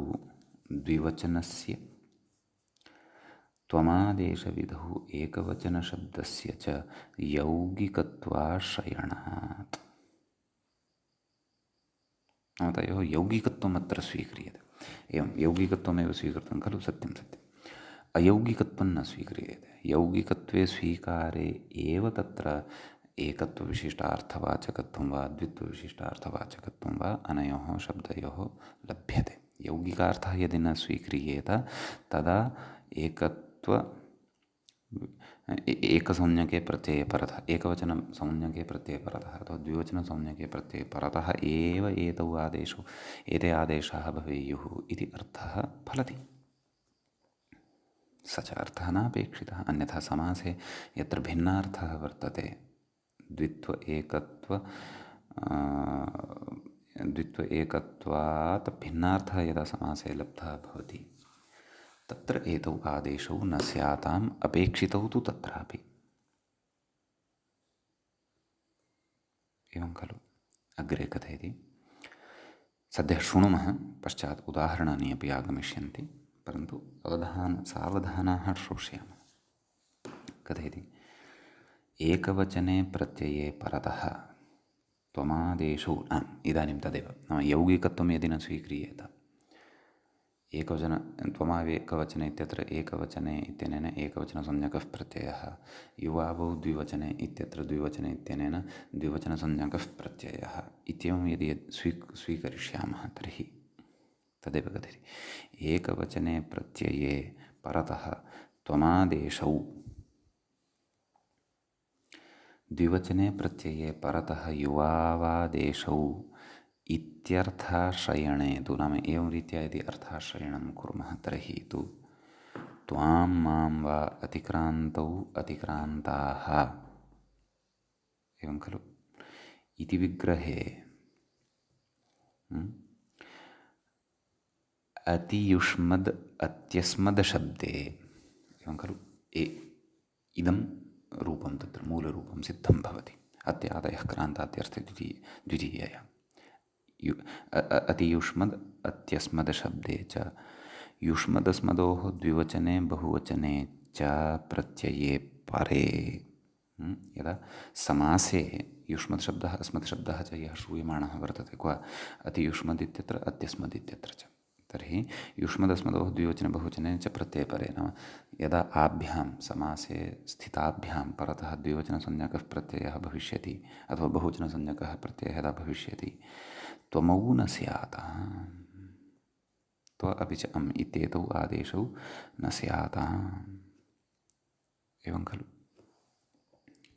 द्विवचनस्य त्वमादेशविधौ एकवचनशब्दस्य च यौगिकत्वाश्रयणात्। तयोः यौगिकत्वम् अत्र स्वीक्रियते। एवं यौगिकत्वमेव स्वीकृतं खलु सत्यं सत्यम् अयौगिकत्वं न स्वीक्रियते। यौगिकत्वे स्वीकारे एव तत्र एकत्वविशिष्टार्थवाचकत्वं वा द्वित्वविशिष्टार्थवाचकत्वं वा अनयोः शब्दयोः लभ्यते। यौगिकार्थः यदि न स्वीक्रियेत तदा एकसंज्ञके प्रत्यये परतः एकवचनं संज्ञके प्रत्यये परतः अथवा द्विवचनसंज्ञके प्रत्यये परतः एव एते आदेशाः भवेयुः इति अर्थः फलति। स च अर्थः नापेक्षितः। अन्यथा समासे यत्र भिन्नार्थः वर्तते द्वित्व एकत्वात् भिन्नार्थः यदा समासे लब्धः भवति तत्र एतौ आदेशौ न स्याताम् अपेक्षितौ तु तत्रापि। एवं खलु अग्रे कथयति सद्यः शृणुमः पश्चात् उदाहरणानि अपि आगमिष्यन्ति परन्तु सावधानाः श्रोष्यामः। कथयति एकवचने प्रत्यये परतः त्वमादेशौ इदानीं तदेव नाम यौगिकत्वं यदि न स्वीक्रियेत त्वमावेकवचने इत्यत्र एकवचने इत्यनेन एकवचनसंज्ञकः प्रत्ययः युवावौ द्विवचने इत्यत्र द्विवचने इत्यनेन द्विवचनसंज्ञकः प्रत्ययः इत्येवं यदि स्वीकरिष्यामः तर्हि तदेव कथयति एकवचने प्रत्यये परतः त्वमादेशौ द्विवचने प्रत्यये परतः युवावादेशौ इत्यर्थाश्रयणे तु नाम एवं रीत्या यदि अर्थाश्रयणं कुर्मः तर्हि तु त्वां मां वा अतिक्रान्तौ अतिक्रान्ताः एवं खलु इति विग्रहे अतियुष्मद् अत्यस्मद् शब्दे एवं खलु इदं रूपं तत्र मूलरूपं सिद्धं भवति अत्यादयः क्रान्ताद्यर्थे द्वितीयया अतियुष्मद् अत्यस्मद् शब्दे च युष्मदस्मदोः द्विवचने बहुवचने च प्रत्यये परे यदा समासे युष्मद् शब्दः अस्मद् शब्दः च यः श्रूयमाणः वर्तते क्व अतियुष्मद् इत्यत्र अत्यस्मद् इत्यत्र च तर्हि युष्मदस्मदोः द्विवचने बहुवचने च प्रत्यये परे नाम यदा आभ्यां समासे स्थिताभ्यां परतः द्विवचनसंज्ञकः प्रत्ययः भविष्यति अथवा बहुवचनसंज्ञकः प्रत्ययः यदा भविष्यति त्वमौ न स्यात् त्व अपि च अम् इत्येतौ आदेशौ न स्यात् एवं खलु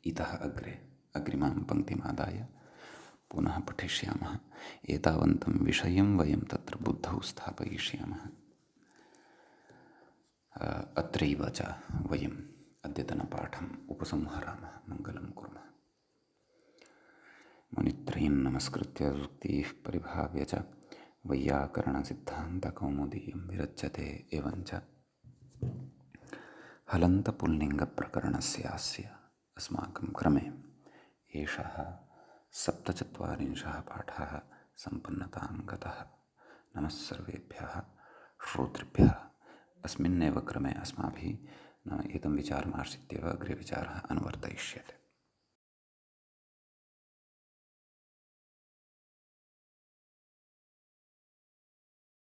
इतः अग्रे अग्रिमां पङ्क्तिमादाय पुनः पठिष्यामः एतावन्तं विषयं वयं तत्र बुद्धौ स्थापयिष्यामः अत्रैव च वयम् अद्यतनपाठम् उपसंहरामः मङ्गलं कुर्मः मुनित्रयं नमस्कृत्य सूक्तिः परिभाव्य च वैयाकरणसिद्धान्तकौमुदीयं विरच्यते एवञ्च हलन्तपुल्लिङ्गप्रकरणस्यास्य अस्माकं क्रमे एषः 47 पाठः सम्पन्नतां गतः। नमः सर्वेभ्यः श्रोतृभ्यः। अस्मिन्नेव क्रमे अस्माभिः एतं विचारमाश्रित्येव अग्रे विचारः अनुवर्तयिष्यते।